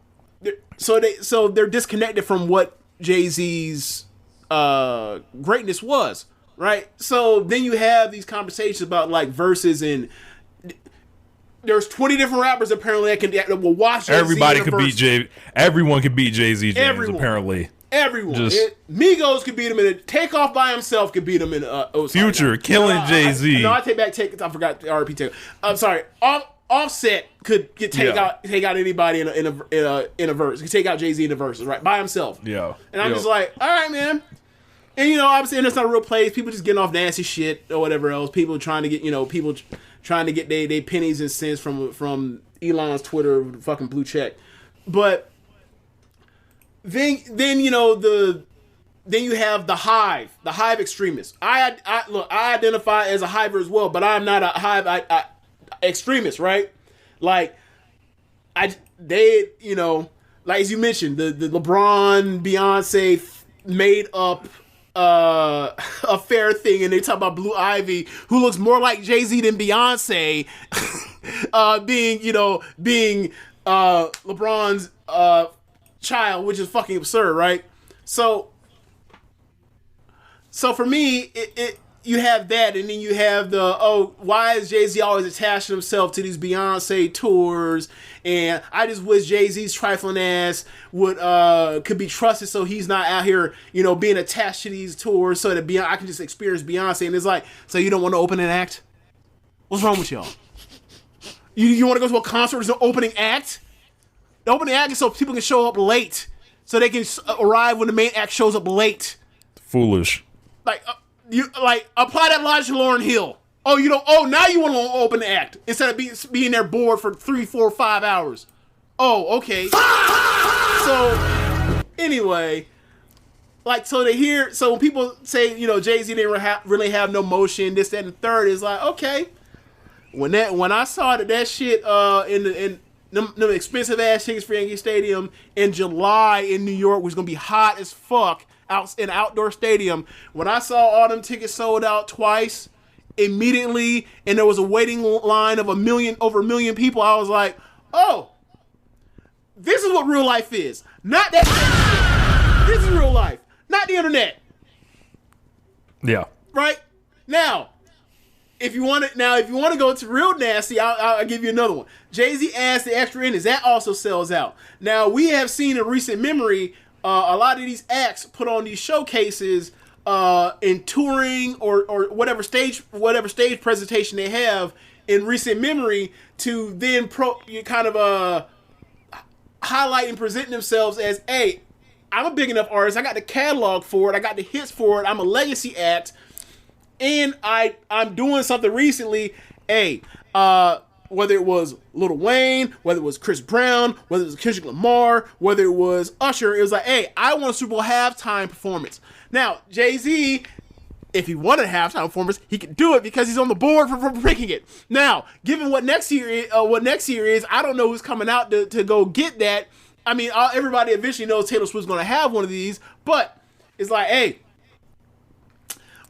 So they're disconnected from what Jay-Z's greatness was, right? So then you have these conversations about like verses, and there's 20 different rappers apparently that will watch Jay-Z. Everybody could beat Jay. Everyone could beat Jay-Z. James, apparently. Everyone. Migos could beat him in it. Takeoff by himself could beat him in. Future killing Jay-Z. I take back. I forgot the RLPW. I'm sorry. Offset could take out anybody in a verse. He could take out Jay-Z in a verse, right, by himself. Yeah. And I'm just like, all right, man. And obviously, and it's not a real place. People just getting off nasty shit or whatever else. People trying to get their pennies and cents from Elon's Twitter fucking blue check. But then you have the Hive extremists. I identify as a Hiver as well, but I'm not a Hive extremist, right? Like like as you mentioned, the LeBron Beyonce made up a fair thing, and they talk about Blue Ivy, who looks more like Jay-Z than Beyonce, being LeBron's child, which is fucking absurd, right? So for me, you have that, and then you have why is Jay-Z always attaching himself to these Beyonce tours? And I just wish Jay-Z's trifling ass could be trusted, so he's not out here, being attached to these tours, so that I can just experience Beyonce. And it's like, so you don't want to open an act? What's wrong with y'all? You want to go to a concert as an opening act? The opening act is so people can show up late, so they can arrive when the main act shows up late. Foolish. You apply that logic to Lauryn Hill. Oh, you don't. Oh, now you want to open the act instead of being there bored for 3, 4, 5 hours. Oh, okay. So anyway, so when people say Jay-Z didn't really have no motion, this, that, and the third, is like, okay. When I saw that shit in them expensive ass tickets for Yankee Stadium in July in New York was gonna be hot as fuck out in an outdoor stadium. When I saw all them tickets sold out twice immediately, and there was a waiting line of over a million people, I was like, oh, this is what real life is. Not that shit. This is real life, not the internet. Yeah. Right now. If you want to go to real nasty, I'll give you another one. Jay-Z adds the extra innings. That also sells out. Now, we have seen in recent memory a lot of these acts put on these showcases in touring or whatever stage presentation they have in recent memory to then highlight and present themselves as, hey, I'm a big enough artist. I got the catalog for it. I got the hits for it. I'm a legacy act. And I'm doing something recently, whether it was Lil Wayne, whether it was Chris Brown, whether it was Kendrick Lamar, whether it was Usher, it was like, hey, I want a Super Bowl halftime performance. Now, Jay-Z, if he wanted a halftime performance, he could do it because he's on the board for picking it. Now, given what next year is, I don't know who's coming out to go get that. I mean, everybody eventually knows Taylor Swift's going to have one of these, but it's like, hey,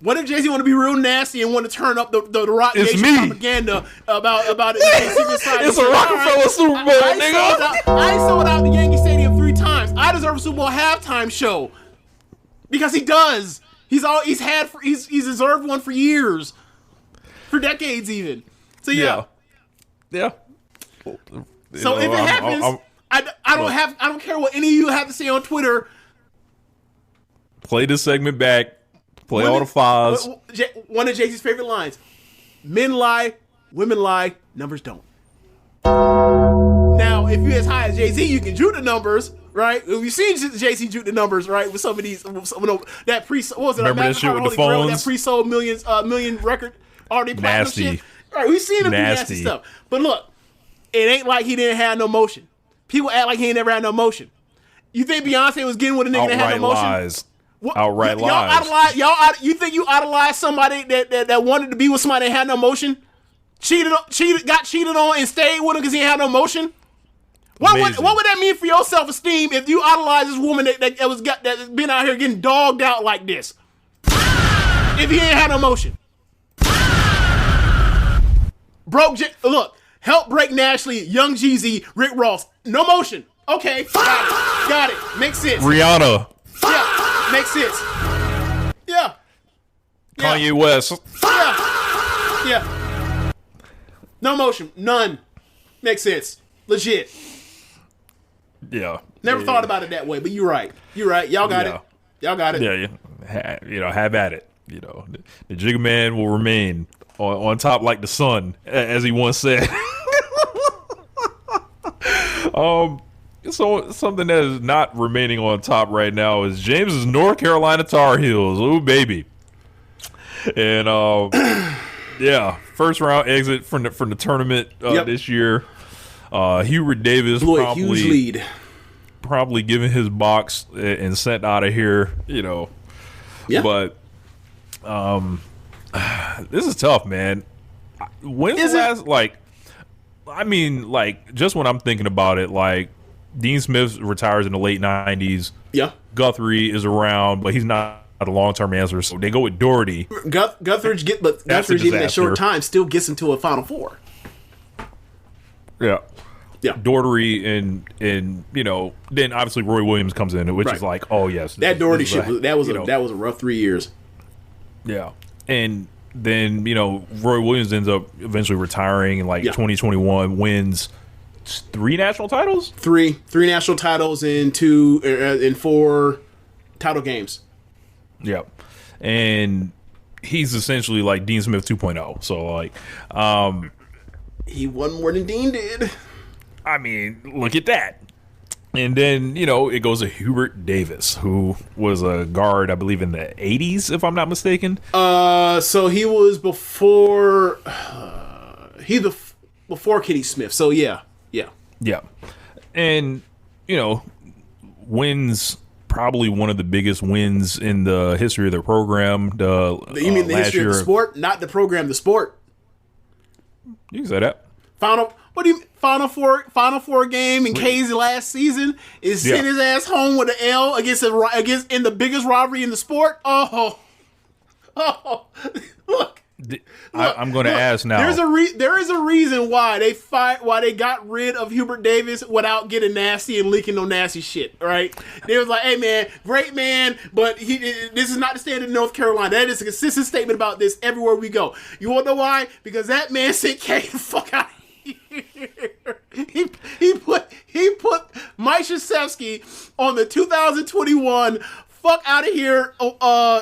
what if Jay-Z want to be real nasty and want to turn up the Rock Nation propaganda about it? It's a Rockefeller Super Bowl, nigga. I sold out the Yankee Stadium 3 times. I deserve a Super Bowl halftime show because he does. He's deserved one for years, for decades even. So yeah. So if it happens, I don't care what any of you have to say on Twitter. Play this segment back. Play all the files. One of Jay-Z's favorite lines: "Men lie, women lie, numbers don't." Now, if you're as high as Jay-Z, you can juke the numbers, right? We've seen Jay-Z juke the numbers, right? With some of these, that pre, what was it? Remember that shit with the phones? That pre-sold million record already platinum shit. Right, we've seen him do nasty stuff. But look, it ain't like he didn't have no motion. People act like he ain't never had no motion. You think Beyonce was getting with a nigga that had no motion? Lies. Outright lies. You think you idolize somebody that wanted to be with somebody that had no motion? Got cheated on and stayed with him because he had no motion? What would that mean for your self-esteem if you idolize this woman that's been out here getting dogged out like this? If he ain't had no motion. Look, help break Nashley, Young Jeezy, Rick Ross. No motion. Okay, got it. Makes sense. Rihanna. Yeah, makes sense. Yeah. Kanye West. Yeah. No motion. None. Makes sense. Legit. Yeah. Never thought about it that way, but you're right. Y'all got it. Y'all got it. Yeah. Have at it. The Jigga Man will remain on top like the sun, as he once said. So something that is not remaining on top right now is James's North Carolina Tar Heels. Ooh, baby. And first round exit from the tournament this year. Hubert Davis blew a huge lead. Probably giving his box and sent out of here, Yeah. But this is tough, man. When's the last just when I'm thinking about it, Dean Smith retires in the late 90s. Yeah. Guthrie is around, but he's not a long-term answer, so they go with Doherty. Guthridge even in a short time still gets into a Final Four. Yeah. Yeah. Doherty and then obviously Roy Williams comes in, which is like, oh yes. That Doherty shit that was a rough 3 years. Yeah. And then, Roy Williams ends up eventually retiring in 2021, wins 3 national titles? Three national titles in 4 title games. Yep. And he's essentially like Dean Smith 2.0. So he won more than Dean did. I mean, look at that. And then, it goes to Hubert Davis, who was a guard, I believe, in the 80s, if I'm not mistaken. So he was before before Kenny Smith. So yeah. And, wins probably one of the biggest wins in the history of the program. You mean the history of the sport? Not the program, the sport. You can say that. What do you Final Four game in Casey last season is sent his ass home with an L against in the biggest rivalry in the sport. Look. I'm going to ask now. There is a reason why they got rid of Hubert Davis without getting nasty and leaking no nasty shit. Right? They was like, "Hey man, great man, but this is not the standard in North Carolina." That is a consistent statement about this everywhere we go. You want to know why? Because that man sent K the fuck out. He put Mike Krzyzewski on the 2021 fuck out of here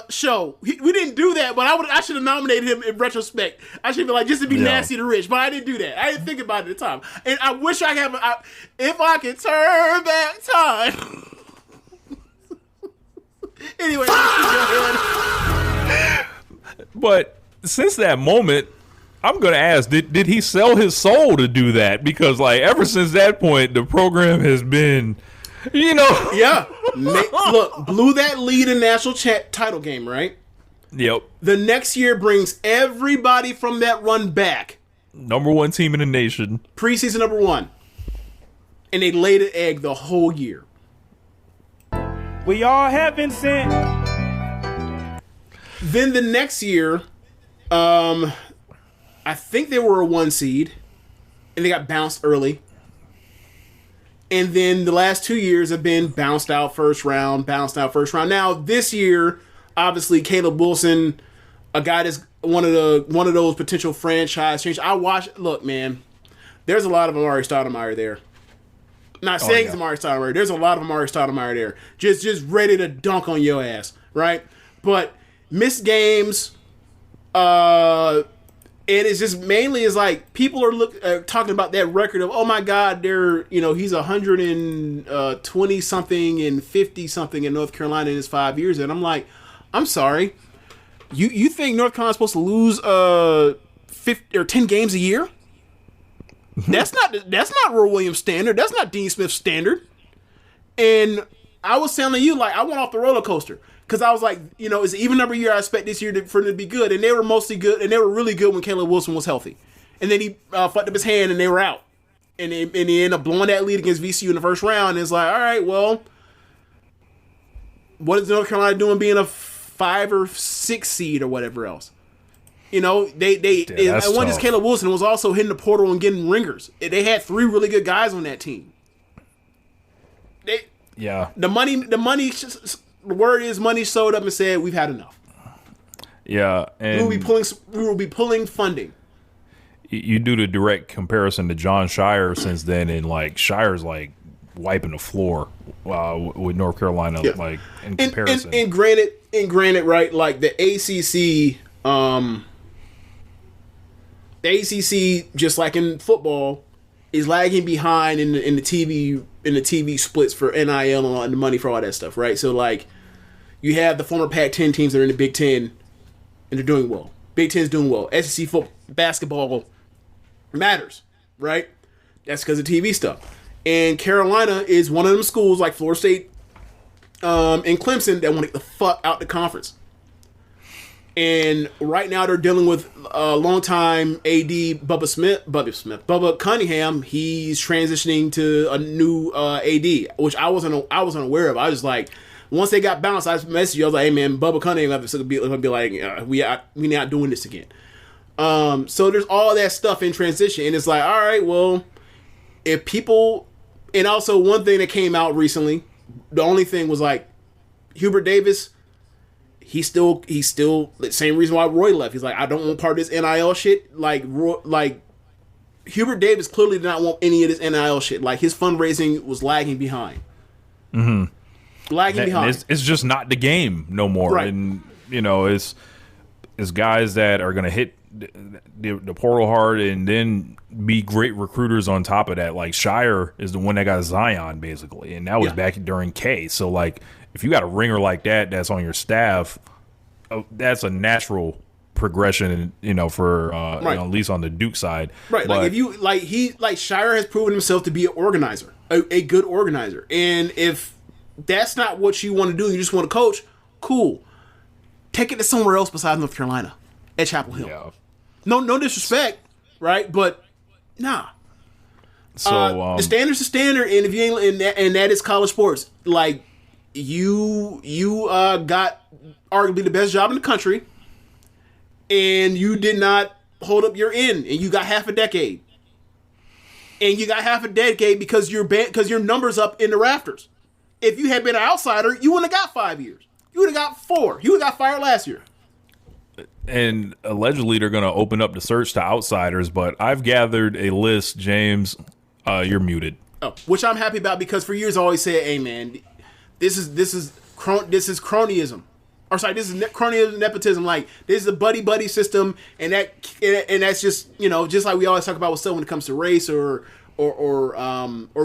show. We didn't do that, but I should have nominated him in retrospect. I should be like, just to be nasty to Rich, but I didn't do that. I didn't think about it at the time, and I wish I have. If I could turn back time. Anyway, but since that moment, I'm going to ask, did he sell his soul to do that? Because, ever since that point, the program has been, Yeah. Look, blew that lead in national title game, right? Yep. The next year brings everybody from that run back. Number 1 team in the nation. Preseason number 1. And they laid an egg the whole year. We all have been sent. Then the next year, I think they were a 1 seed, and they got bounced early. And then the last 2 years have been bounced out first round. Now this year, obviously Caleb Wilson, a guy that's one of those potential franchise changes. Look, man, there's a lot of Amari Stoudemire there. Not saying it's Amari Stoudemire. There's a lot of Amari Stoudemire there. Just ready to dunk on your ass, right? But missed games, and it's just mainly people are talking about that record of, oh my God, he's 120 something and 50 something in North Carolina in his 5 years, and I'm like, I'm sorry, you think North Carolina's supposed to lose 50 or 10 games a year? That's not Roy Williams standard. That's not Dean Smith standard. And I was telling you, I went off the roller coaster. Because I was like, it's an even number year I expect this year for them to be good. And they were mostly good. And they were really good when Caleb Wilson was healthy. And then he fucked up his hand and they were out. And he ended up blowing that lead against VCU in the first round. And it's like, all right, well, what is North Carolina doing being a 5 or 6 seed or whatever else? One is Caleb Wilson was also hitting the portal and getting ringers. They had 3 really good guys on that team. The money. The word is money showed up and said, we've had enough. Yeah, and we will be pulling funding. You do the direct comparison to John Shire since then, and Shire's wiping the floor with North Carolina, in comparison. And granted, right? The ACC, just like in football, is lagging behind in the TV splits for NIL and the money for all that stuff, right? So you have the former Pac-10 teams that are in the Big Ten, and they're doing well. Big Ten's doing well. SEC football, basketball matters, right? That's because of TV stuff. And Carolina is one of them schools like Florida State and Clemson that want to get the fuck out the conference. And right now they're dealing with a longtime AD Bubba Cunningham. He's transitioning to a new AD, which I wasn't aware of. I was like, once they got bounced, I messaged you. I was like, hey man, Bubba Cunningham is going to be like, we not doing this again. So there's all that stuff in transition, and it's like, all right, well, if people, and also one thing that came out recently, the only thing was Hubert Davis he's still the same reason why Roy left. He's like, I don't want part of this NIL shit. Like Hubert Davis clearly did not want any of this NIL shit. Like his fundraising was lagging behind. Lagging behind. It's just not the game no more. Right. And it's guys that are going to hit the portal hard and then be great recruiters on top of that. Like Shire is the one that got Zion basically, and that was back during K. So like, if you got a ringer like that that's on your staff, that's a natural progression, for at least on the Duke side. Right. But, like if you Shire has proven himself to be an organizer, a good organizer, and if that's not what you want to do, you just want to coach. Cool. Take it to somewhere else besides North Carolina, at Chapel Hill. Yeah. No disrespect, right? But nah. So the standard's the standard, and if you ain't and that is college sports. Like you got arguably the best job in the country, and you did not hold up your end, and you got half a decade. And you got half a decade because your numbers up in the rafters. If you had been an outsider, you wouldn't have got 5 years. You would have got 4. You would have got fired last year. And allegedly they're going to open up the search to outsiders, but I've gathered a list, James. You're muted. Oh, which I'm happy about because for years I always said, "Hey man, this is cronyism." Or sorry, this is cronyism, nepotism. Like this is a buddy system, and that's just just like we always talk about with stuff when it comes to race or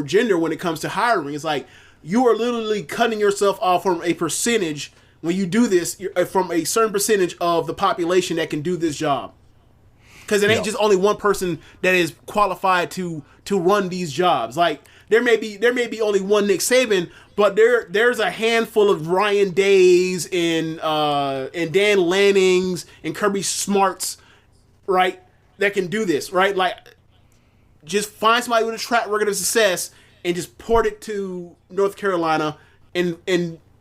gender when it comes to hiring. It's like you are literally cutting yourself off from a percentage. When you do this, from a certain percentage of the population that can do this job. Because it ain't just only one person that is qualified to run these jobs. Like there may be only one Nick Saban, but there's a handful of Ryan Days and Dan Lannings and Kirby Smarts, right, that can do this, right? Like just find somebody with a track record of success and just port it to North Carolina and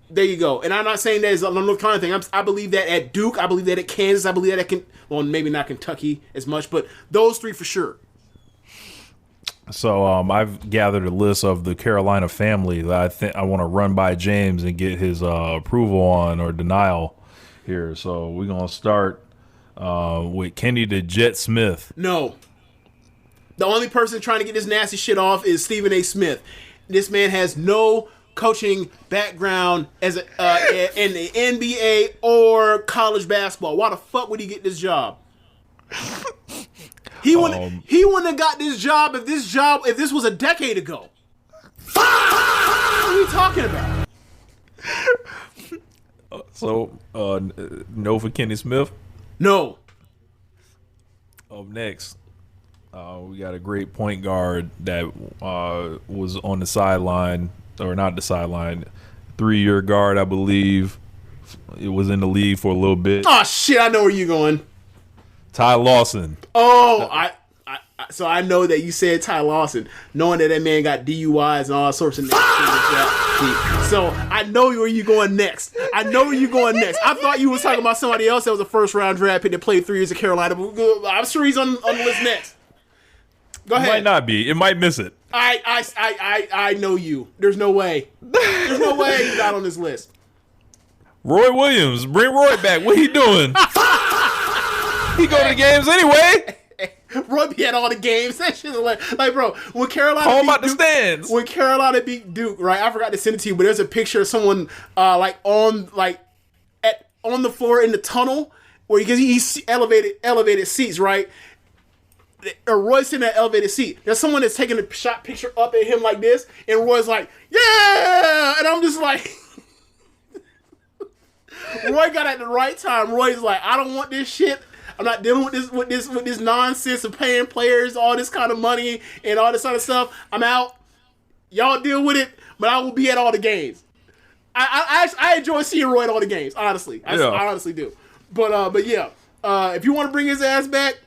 there you go. And I'm not saying that is a North Carolina thing. I believe that at Duke. I believe that at Kansas. I believe that maybe not Kentucky as much, but those 3 for sure. So I've gathered a list of the Carolina family that I want to run by James and get his approval on or denial here. So we're going to start with Kenny the Jet Smith. No. The only person trying to get this nasty shit off is Stephen A. Smith. This man has no coaching background as in the NBA or college basketball. Why the fuck would he get this job? He wouldn't have got this job if this was a decade ago. What are we talking about? So no for Kenny Smith? No. Up next, we got a great point guard that was on the sideline. Or not the sideline, 3-year guard, I believe. It was in the league for a little bit. Oh shit! I know where you're going. Ty Lawson. Oh, so I know that you said Ty Lawson, knowing that man got DUIs and all sorts of nasty. So I know where you're going next. I thought you was talking about somebody else that was a first-round draft pick that played 3 years at Carolina. But I'm sure he's on the list next. Go ahead. It might not be. It might miss it. I know you. There's no way. There's no way he's not on this list. Roy Williams. Bring Roy back. What he doing? He go to the games anyway. Roy be at all the games. That shit's like bro, when Carolina home out the stands. When Carolina beat Duke, right? I forgot to send it to you, but there's a picture of someone on the floor in the tunnel where he's elevated seats, right? Roy's in that elevated seat. There's someone that's taking a shot picture up at him like this, and Roy's like, "Yeah!" And I'm just like, Roy got at the right time. Roy's like, "I don't want this shit. I'm not dealing with this nonsense of paying players all this kind of money and all this other stuff. I'm out. Y'all deal with it, but I will be at all the games." I enjoy seeing Roy at all the games. Honestly, I honestly do. But yeah, if you want to bring his ass back.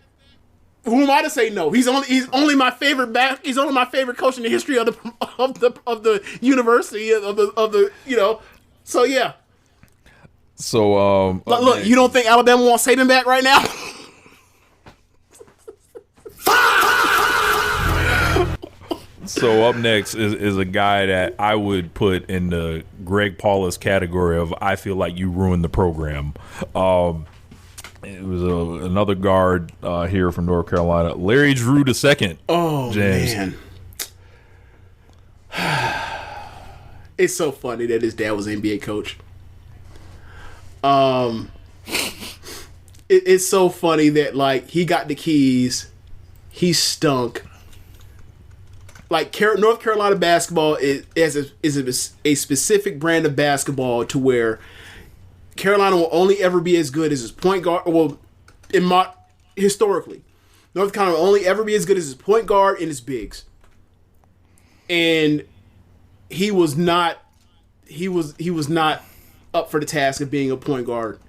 Who am I to say no? He's only my favorite back. He's only my favorite coach in the history of the university of the So yeah. So look, you don't think Alabama wants Saban back right now? So up next is a guy that I would put in the Greg Paulus category of I feel like you ruined the program. It was another guard here from North Carolina, Larry Drew II. Oh, James. man. It's so funny that his dad was an NBA coach. It's so funny that, like, he got the keys. He stunk. Like, North Carolina basketball is a specific brand of basketball to where Carolina will only ever be as good as his point guard. Well, historically, North Carolina will only ever be as good as his point guard and his bigs. And he was not up for the task of being a point guard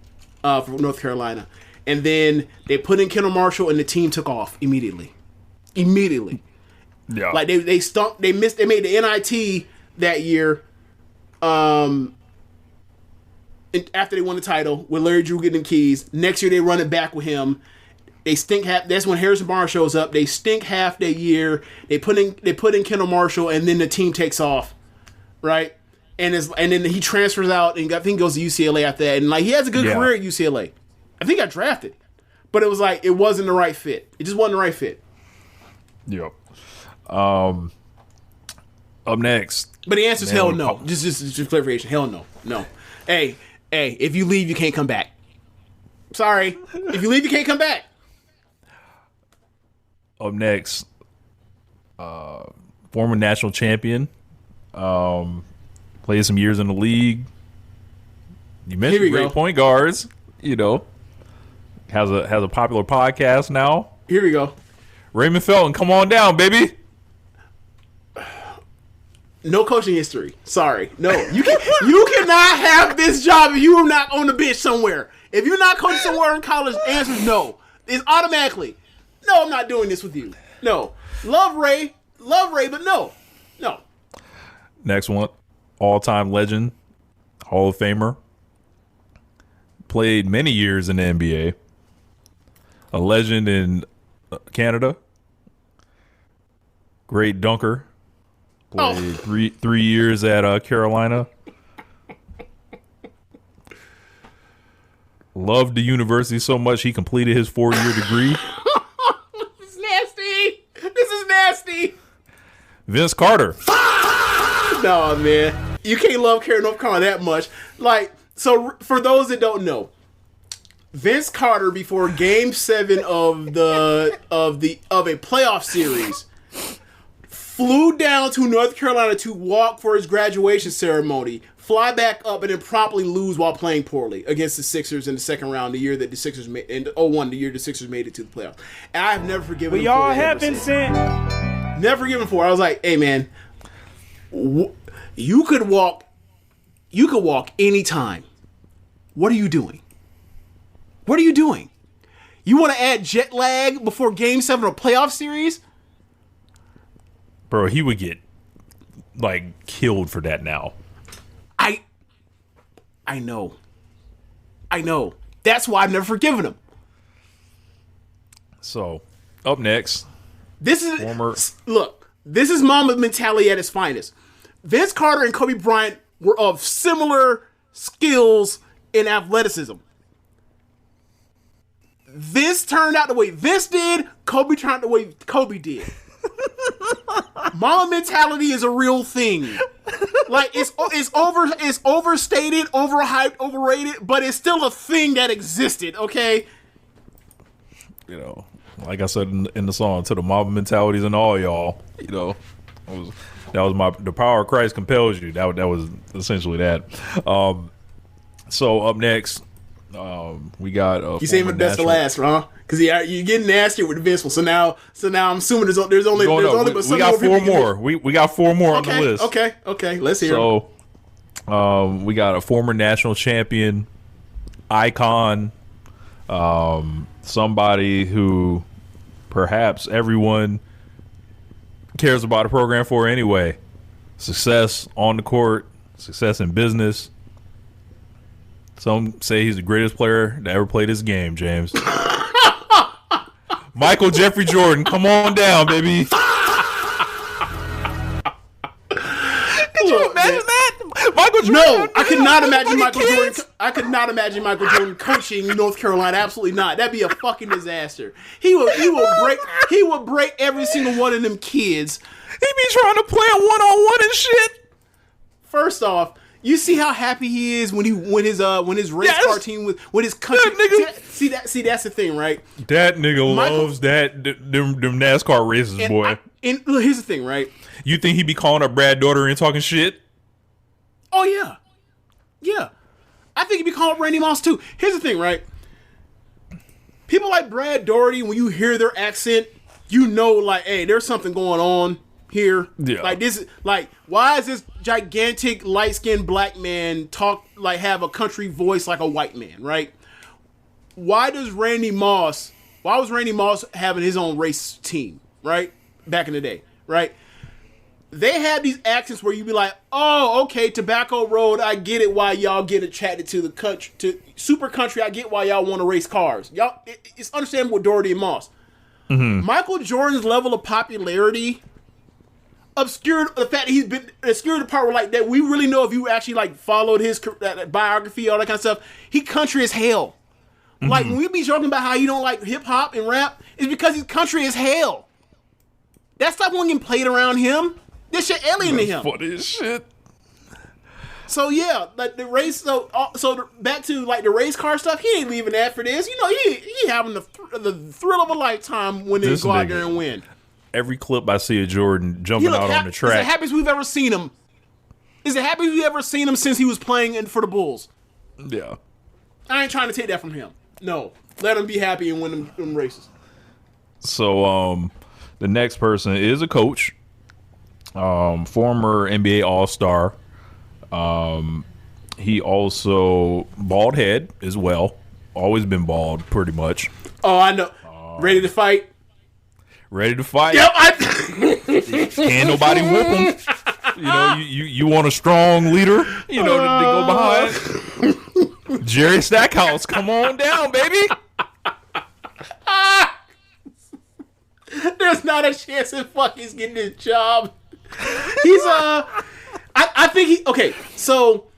for North Carolina. And then they put in Kendall Marshall, and the team took off immediately. Yeah, like they stunk. They made the NIT that year. After they won the title, with Larry Drew getting the keys. Next year they run it back with him. They stink half. That's when Harrison Barnes shows up. They stink half that year. They put in Kendall Marshall, and then the team takes off, right? And then he transfers out, and I think goes to UCLA after that. And like he has a good career at UCLA. I think he got drafted, but it was like it wasn't the right fit. It just wasn't the right fit. Yep. Up next, but the answer is hell no. Just clarification. Hell no. No. Hey, if you leave, you can't come back. Sorry. If you leave, you can't come back. Up next, former national champion, played some years in the league. You mentioned great point guards, has a popular podcast now. Here we go. Raymond Felton, come on down, baby. No coaching history. Sorry. No. You cannot have this job if you are not on the bench somewhere. If you're not coaching somewhere in college, the answer is no. It's automatically. No, I'm not doing this with you. No. Love Ray, but no. No. Next one. All-time legend. Hall of Famer. Played many years in the NBA. A legend in Canada. Great dunker. Played 3 years at Carolina. Loved the university so much he completed his 4-year degree. This is nasty. Vince Carter. No, man. You can't love North Carolina that much. Like, so for those that don't know, Vince Carter, before Game 7 of a playoff series, flew down to North Carolina to walk for his graduation ceremony, fly back up, and then promptly lose while playing poorly against the Sixers in the second round, the year that the Sixers made, in 2001, the year the Sixers made it to the playoffs. And I have never forgiven him for it. We all have been sent. Never forgiven him for it. I was like, hey, man, you could walk anytime. What are you doing? You want to add jet lag before Game 7 of a playoff series? Bro, he would get, like, killed for that now. I know. That's why I've never forgiven him. So, up next. This is Mamba mentality at its finest. Vince Carter and Kobe Bryant were of similar skills in athleticism. Vince turned out the way Vince did. Kobe turned out the way Kobe did. Mama mentality is a real thing. Like it's overstated, overhyped, overrated, but it's still a thing that existed. Okay. Like I said in the song, to the mob mentalities and all y'all. The power of Christ compels you. That was essentially that. So up next, we got. You saving the best for last, huh? Because you're getting nastier with the Vince one. So now I'm assuming there's only we got 4 more. We got 4 more on the list. Okay. Let's hear. So, we got a former national champion, icon, somebody who perhaps everyone cares about the program for anyway. Success on the court, success in business. Some say he's the greatest player to ever play this game, James. Michael Jeffrey Jordan, come on down, baby. you imagine that? Michael Jordan? No, I could not imagine Michael kids? Jordan. I could not imagine Michael Jordan coaching North Carolina. Absolutely not. That'd be a fucking disaster. He would break every single one of them kids. He be trying to play a one-on-one and shit. First off, you see how happy he is when his race car team with his country. That nigga. See, that's the thing, right? That nigga loves them NASCAR races, boy. Look, here's the thing, right? You think he be calling up Brad Daughter and talking shit? Oh yeah, yeah. I think he'd be calling up Randy Moss too. Here's the thing, right? People like Brad Daugherty, when you hear their accent, you know, like, hey, there's something going on here. Yeah. Like this, like, why is this gigantic light-skinned black man have a country voice like a white man, right? Why was Randy Moss having his own race team, right? Back in the day, right? They had these accents where you'd be like, oh, okay, Tobacco Road, I get it why y'all get attracted to the country, to super country, I get why y'all want to race cars. Y'all, it's understandable with Daugherty and Moss. Mm-hmm. Michael Jordan's level of popularity obscured the fact that he's been obscured the part where like that we really know if you actually like followed his biography, all that kind of stuff. He country as hell. Mm-hmm. Like when we be joking about how he don't like hip hop and rap, it's because he's country as hell. That stuff won't get played around him. This shit alien to him. Funny as shit. So yeah, like the race. So back to like the race car stuff. He ain't leaving that for this. You know, he having the thrill of a lifetime when they go out there and win. Every clip I see of Jordan jumping out on the track. It's the happiest we've ever seen him. It's the happiest we've ever seen him since he was playing for the Bulls. Yeah. I ain't trying to take that from him. No, let him be happy and win them races. So the next person is a coach. Former NBA All-Star. He also bald head as well. Always been bald, pretty much. Oh, I know. Ready to fight? Ready to fight. Yep. Can't nobody whoop him. You know, you want a strong leader, you know, to go behind. Jerry Stackhouse, come on down, baby. There's not a chance in fuck he's getting his job. He's I think okay, so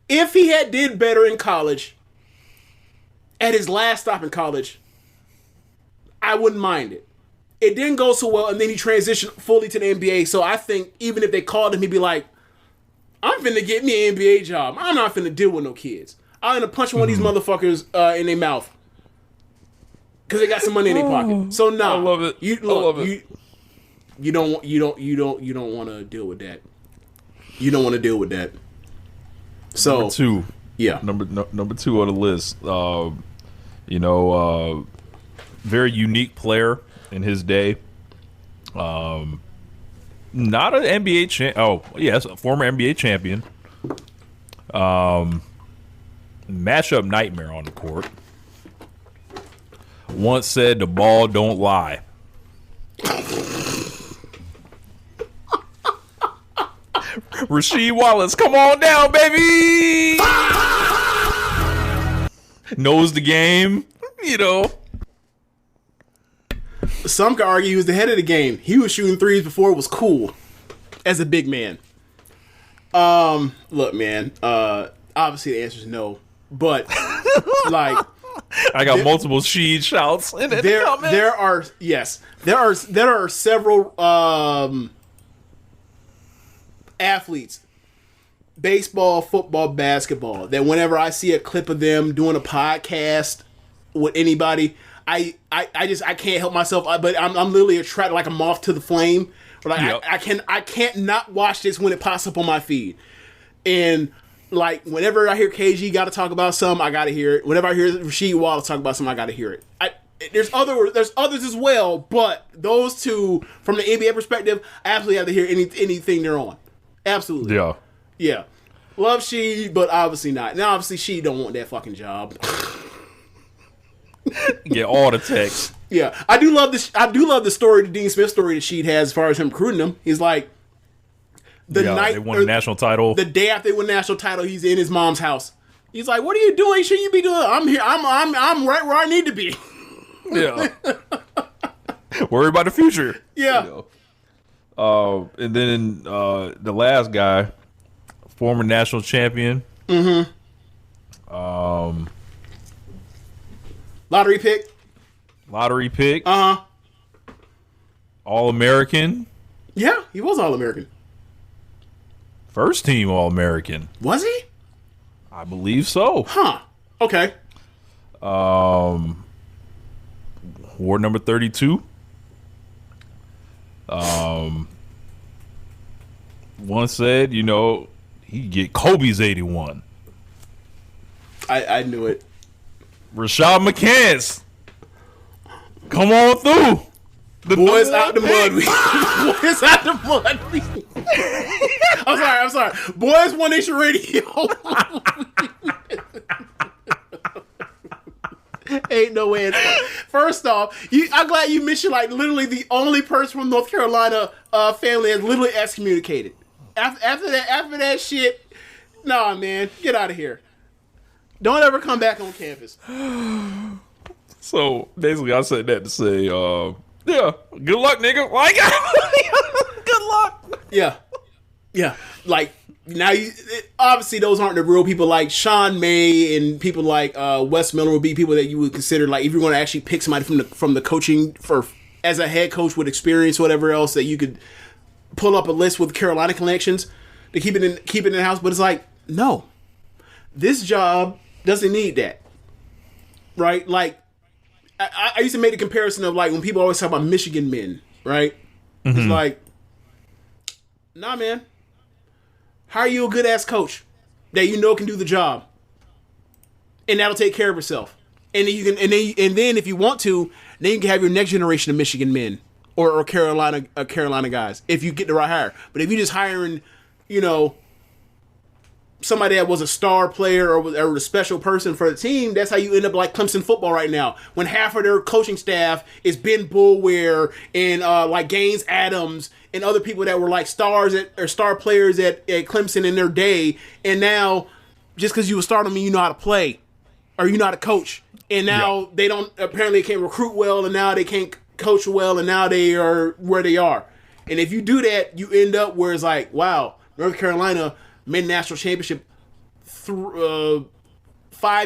if he had did better in college, at his last stop in college, I wouldn't mind it. It didn't go so well, and then he transitioned fully to the NBA, so I think even if they called him, he'd be like, I'm finna get me an NBA job. I'm not finna deal with no kids. I'm gonna punch one of these motherfuckers in their mouth. Because they got some money in their pocket. So nah. I love it. I love it. You don't want to deal with that. You don't want to deal with that. So number two. Yeah. Number two on the list. Very unique player in his day. Not an NBA champ. Oh, yes, a former NBA champion. Matchup nightmare on the court. Once said the ball don't lie. Rasheed Wallace, come on down, baby. Knows the game, you know. Some could argue he was the head of the game. He was shooting threes before it was cool as a big man. Look, man. Obviously the answer is no, but like. I got multiple Sheed shouts in the comments. There are several athletes, baseball, football, basketball, that whenever I see a clip of them doing a podcast with anybody, I can't help myself. But I'm literally attracted like a moth to the flame. But like, yep. I can't not watch this when it pops up on my feed. And like whenever I hear KG got to talk about something, I got to hear it. Whenever I hear Rasheed Wallace talk about something, I got to hear it. There's others as well, but those two, from the NBA perspective, I absolutely have to hear anything they're on. Absolutely. Yeah. Love Sheed, but obviously not. Now, obviously, Sheed don't want that fucking job. Get all the texts. Yeah, I do love this. I do love the story, the Dean Smith story that Sheed has as far as him recruiting them. He's like, night they won a national title. The day after they won the national title, he's in his mom's house. He's like, "What are you doing? Should you be doing? I'm here. I'm right where I need to be." Yeah. Worry about the future. Yeah. You And then the last guy, former national champion. Mm-hmm. Lottery pick. Uh-huh. All-American. Yeah, he was All-American. First team All-American. Was he? I believe so. Huh. Okay. War number 32. One said, you know, he'd get Kobe's 81. I knew it. Rashad McCants. Come on through. The boys out the mud. Boys out the mud. I'm sorry. Boys One Nation Radio. Ain't no way. First off, I'm glad you mentioned like literally the only person from North Carolina family has literally excommunicated. After that shit, nah, man, get out of here. Don't ever come back on campus. So basically, I said that to say, yeah, good luck, nigga. Like, good luck. Yeah. Like now, obviously those aren't the real people. Like Sean May and people like Wes Miller would be people that you would consider like if you're going to actually pick somebody from the coaching as a head coach with experience, whatever else that you could pull up a list with Carolina connections to keep it in the house. But it's like no, this job doesn't need that, right? Like I used to make the comparison of like when people always talk about Michigan men, right? Mm-hmm. It's like, nah, man. Hire you a good ass coach that you know can do the job, and that'll take care of itself. And then you can, and then if you want to, then you can have your next generation of Michigan men or Carolina guys if you get the right hire. But if you're just hiring, you know, somebody that was a star player or was a special person for the team, that's how you end up like Clemson football right now. When half of their coaching staff is Ben Boulware and like Gaines Adams and other people that were like stars or star players at Clemson in their day, and now just because you were starting them, you know how to play or you know how to coach, and now they can't recruit well, and now they can't coach well, and now they are where they are. And if you do that, you end up where it's like, wow, North Carolina made national championship 5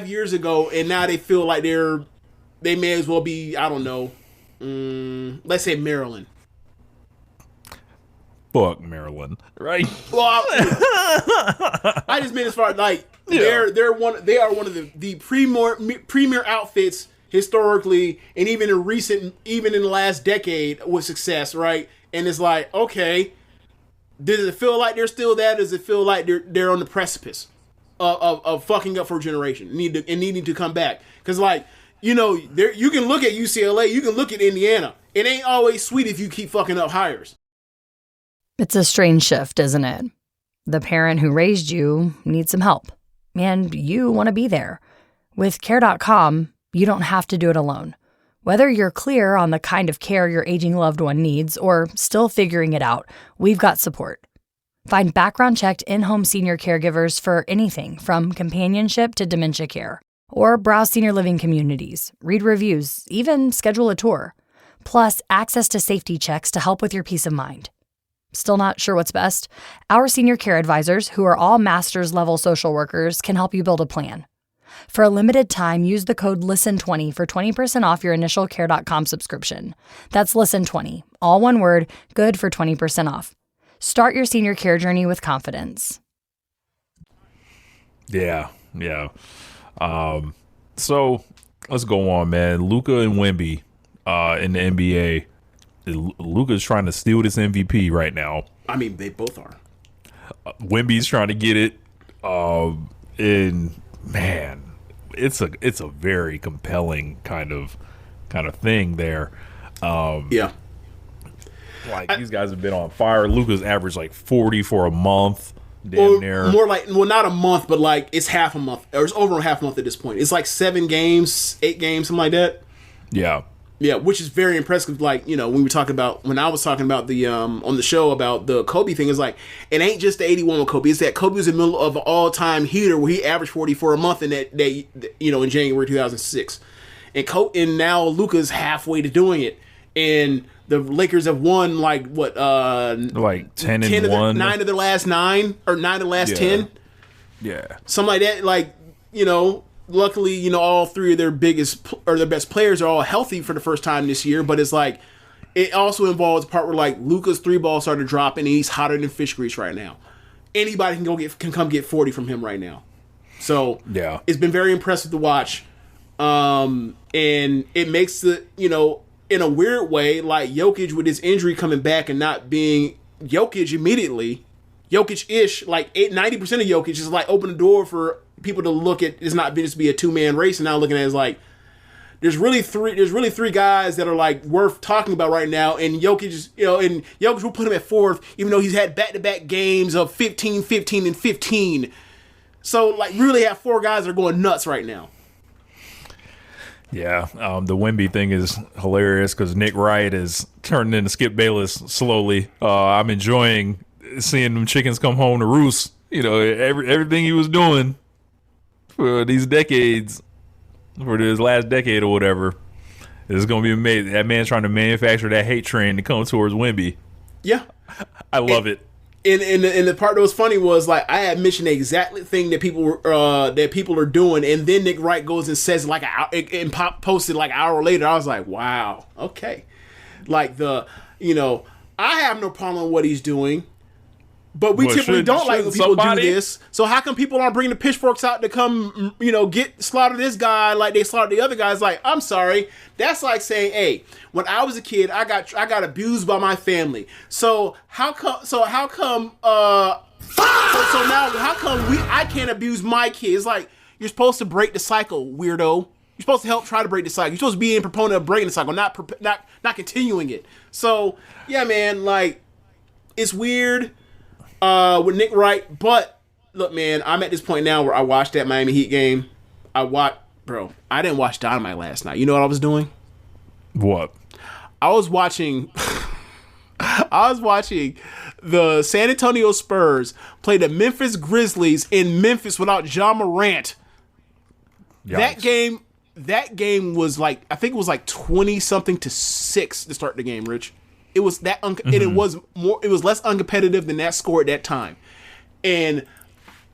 years ago, and now they feel like they may as well be, I don't know, let's say Maryland. Fuck Maryland, right? Well, I just meant as far as like they are one of the premier outfits historically, and even in the last decade with success, right? And it's like, okay, does it feel like they're still that? Does it feel like they're on the precipice of fucking up for a generation, needing to come back? Because like, you know, you can look at UCLA, you can look at Indiana. It ain't always sweet if you keep fucking up hires. It's a strange shift, isn't it? The parent who raised you needs some help, and you want to be there. With Care.com, you don't have to do it alone. Whether you're clear on the kind of care your aging loved one needs or still figuring it out, we've got support. Find background-checked in-home senior caregivers for anything from companionship to dementia care. Or browse senior living communities, read reviews, even schedule a tour. Plus, access to safety checks to help with your peace of mind. Still not sure what's best? Our senior care advisors, who are all master's-level social workers, can help you build a plan. For a limited time, use the code LISTEN20 for 20% off your initial Care.com subscription. That's LISTEN20, all one word, good for 20% off. Start your senior care journey with confidence. Yeah. So let's go on, man. Luka and Wemby in the NBA. Luka's trying to steal this MVP right now. I mean, they both are. Wemby's trying to get it. And man, it's a very compelling kind of thing there. Yeah. Like these guys have been on fire. Luka's averaged like 40 for a month. Damn near. More like, well, not a month, but like it's half a month. Or it's over a half a month at this point. It's like 7 games, 8 games, something like that. Yeah. Yeah, which is very impressive. Like, you know, when I was talking about the on the show about the Kobe thing, is like it ain't just the 81 with Kobe. It's that Kobe was in the middle of an all-time heater where he averaged 40 for a month in that you know, in January 2006, and now Luka's halfway to doing it, and The Lakers have won like 10 and 1, 9 of the last 9 or 9 of the last 10. Yeah, something like that. Like, luckily, all 3 of their biggest or their best players are all healthy for the first time this year. But it's like it also involves a part where like Luka's 3 balls started dropping, and he's hotter than fish grease right now. Anybody can come get 40 from him right now. So yeah, it's been very impressive to watch. And it makes in a weird way, like Jokic with his injury coming back and not being Jokic immediately, Jokic-ish, like 90% of Jokic is like open the door for people to look at. It's not just be a 2-man race, and now looking at it as like there's really 3 guys that are like worth talking about right now, and Jokic, and Jokic will put him at 4th, even though he's had back-to-back games of 15, 15, and 15. So like really have 4 guys that are going nuts right now. Yeah, the Wemby thing is hilarious because Nick Wright is turning into Skip Bayless slowly. I'm enjoying seeing them chickens come home to roost. Everything he was doing for these decades, for this last decade or whatever, is going to be amazing. That man's trying to manufacture that hate train to come towards Wemby. Yeah. I love it. And the part that was funny was like I had mentioned the exact thing that people are doing, and then Nick Wright goes and says like posted like an hour later. I was like, wow, okay, like I have no problem with what he's doing, but we typically don't like when people do this. So how come people aren't bringing the pitchforks out to come get slaughter this guy like they slaughtered the other guys? Like, I'm sorry, that's like saying, hey, when I was a kid, I got abused by my family. So how come I can't abuse my kids? Like, you're supposed to break the cycle, weirdo. You're supposed to help try to break the cycle. You're supposed to be a proponent of breaking the cycle, not continuing it. So yeah, man, like it's weird with Nick Wright, but look, man, I'm at this point now where I watched that Miami Heat game. I didn't watch Dynamite last night. You know what I was doing? What? I was watching the San Antonio Spurs play the Memphis Grizzlies in Memphis without Ja Morant. Yikes. That game was like, I think it was like 20-something to 6 to start the game, Rich. It was that and it was less uncompetitive than that score at that time. And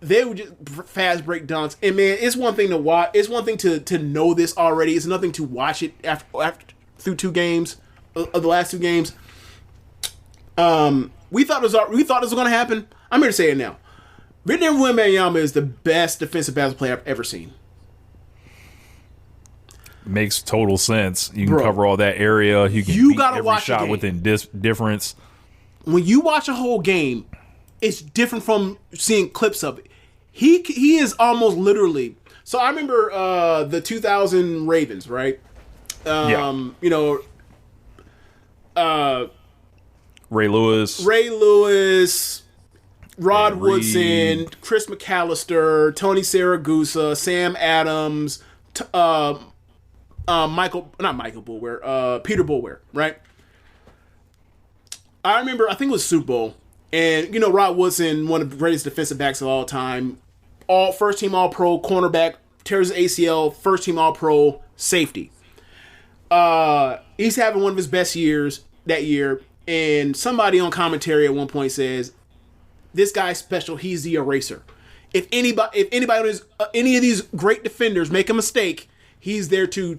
they would just fast break dunks. And man, it's one thing to watch. It's one thing to know this already. It's nothing to watch it after through 2 games of the last 2 games. We thought this was going to happen. I'm here to say it now. Wembanyama is the best defensive basketball player I've ever seen. Makes total sense. You can cover all that area. You can beat gotta every watch shot within difference. When you watch a whole game, it's different from seeing clips of it. He is almost literally. So I remember the 2000 Ravens, right? Ray Lewis, Rod Woodson, Chris McAllister, Tony Saragusa, Sam Adams, Peter Boulware, right? I remember, I think it was Super Bowl, and Rod Woodson, one of the greatest defensive backs of all time, first team All Pro cornerback, tears ACL, first team All Pro safety. He's having one of his best years that year, and somebody on commentary at one point says, "This guy's special. He's the eraser. If anybody any of these great defenders make a mistake, he's there to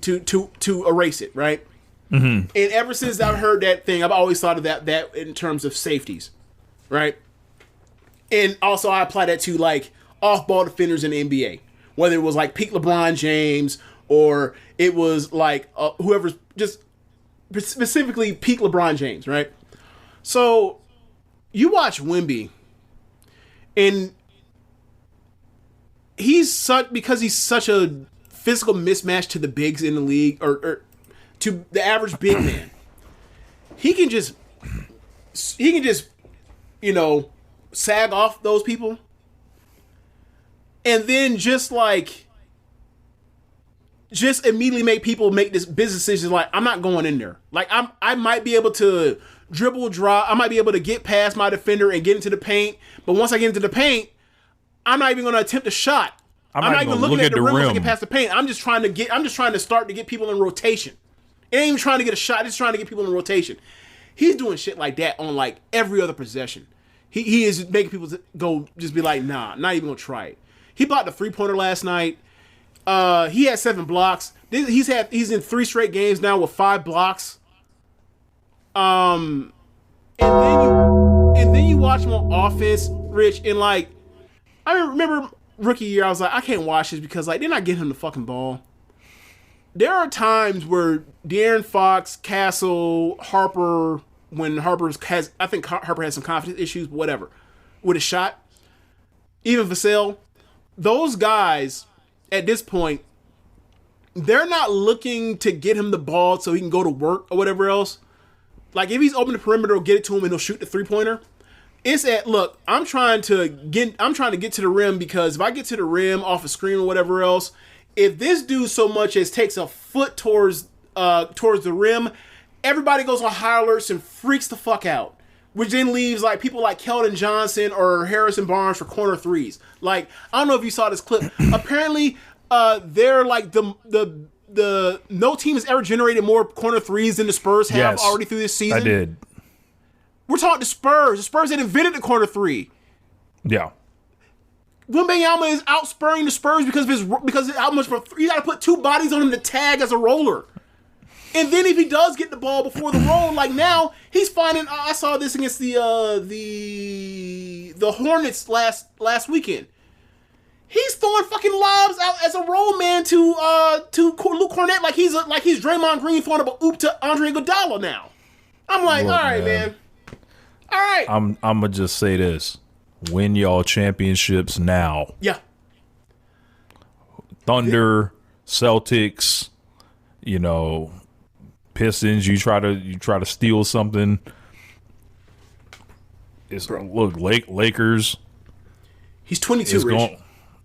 erase it, right?" Mm-hmm. And ever since I've heard that thing, I've always thought of that in terms of safeties, right? And also I apply that to like off-ball defenders in the NBA, whether it was like peak LeBron James or it was like whoever's just specifically peak LeBron James, right? So you watch Wemby, and because he's such a physical mismatch to the bigs in the league, or to the average big man. He can just sag off those people, and then just immediately make people make this business decision like, I'm not going in there. Like I might be able to dribble, draw. I might be able to get past my defender and get into the paint, but once I get into the paint, I'm not even going to attempt a shot. I'm not even looking at the rim once I get past the paint. I'm just trying to start to get people in rotation. It ain't even trying to get a shot. It's trying to get people in rotation. He's doing shit like that on like every other possession. He is making people go just be like, nah, not even gonna try it. He blocked a 3-pointer last night. He had 7 blocks. He's in 3 straight games now with 5 blocks. And then you watch him on offense, Rich, and like I remember rookie year, I was like, I can't watch this because like they're not getting him the fucking ball. There are times where De'Aaron Fox, Castle, Harper, when Harper has some confidence issues, but whatever, with a shot, even Vassell, those guys at this point, they're not looking to get him the ball so he can go to work or whatever else. Like if he's open the perimeter, he'll get it to him and he'll shoot the 3-pointer. It's look, I'm trying to get to the rim because if I get to the rim off a screen or whatever else, if this dude so much as takes a foot towards the rim, everybody goes on high alerts and freaks the fuck out, which then leaves like people like Keldon Johnson or Harrison Barnes for corner threes. Like I don't know if you saw this clip. Apparently, they're like the no team has ever generated more corner threes than the Spurs have already through this season. I did. We're talking the Spurs. The Spurs that invented the corner three. Yeah. Wembanyama is outspurring the Spurs because of how much you got to put 2 bodies on him to tag as a roller. And then if he does get the ball before the roll, like now he's finding. I saw this against the Hornets last weekend. He's throwing fucking lobs out as a roll man to Luke Cornett like he's Draymond Green throwing a oop to Andre Iguodala now. I'm like, look, all right, man. All right. I'm gonna just say this: win y'all championships now. Yeah. Thunder, Celtics, Pistons. You try to steal something. Lakers. He's 22, Rich.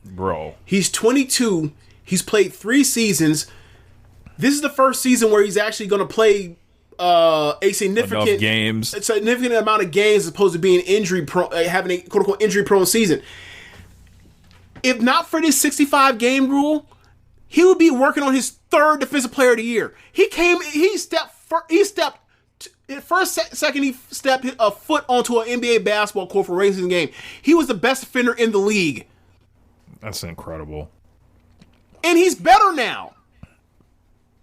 Bro. He's 22. He's played 3 seasons. This is the first season where he's actually going to play a significant amount of games as opposed to being having a quote-unquote injury-prone season. If not for this 65-game rule, he would be working on his 3rd Defensive Player of the Year. He stepped a foot onto an NBA basketball court for a racing game. He was the best defender in the league. That's incredible. And he's better now.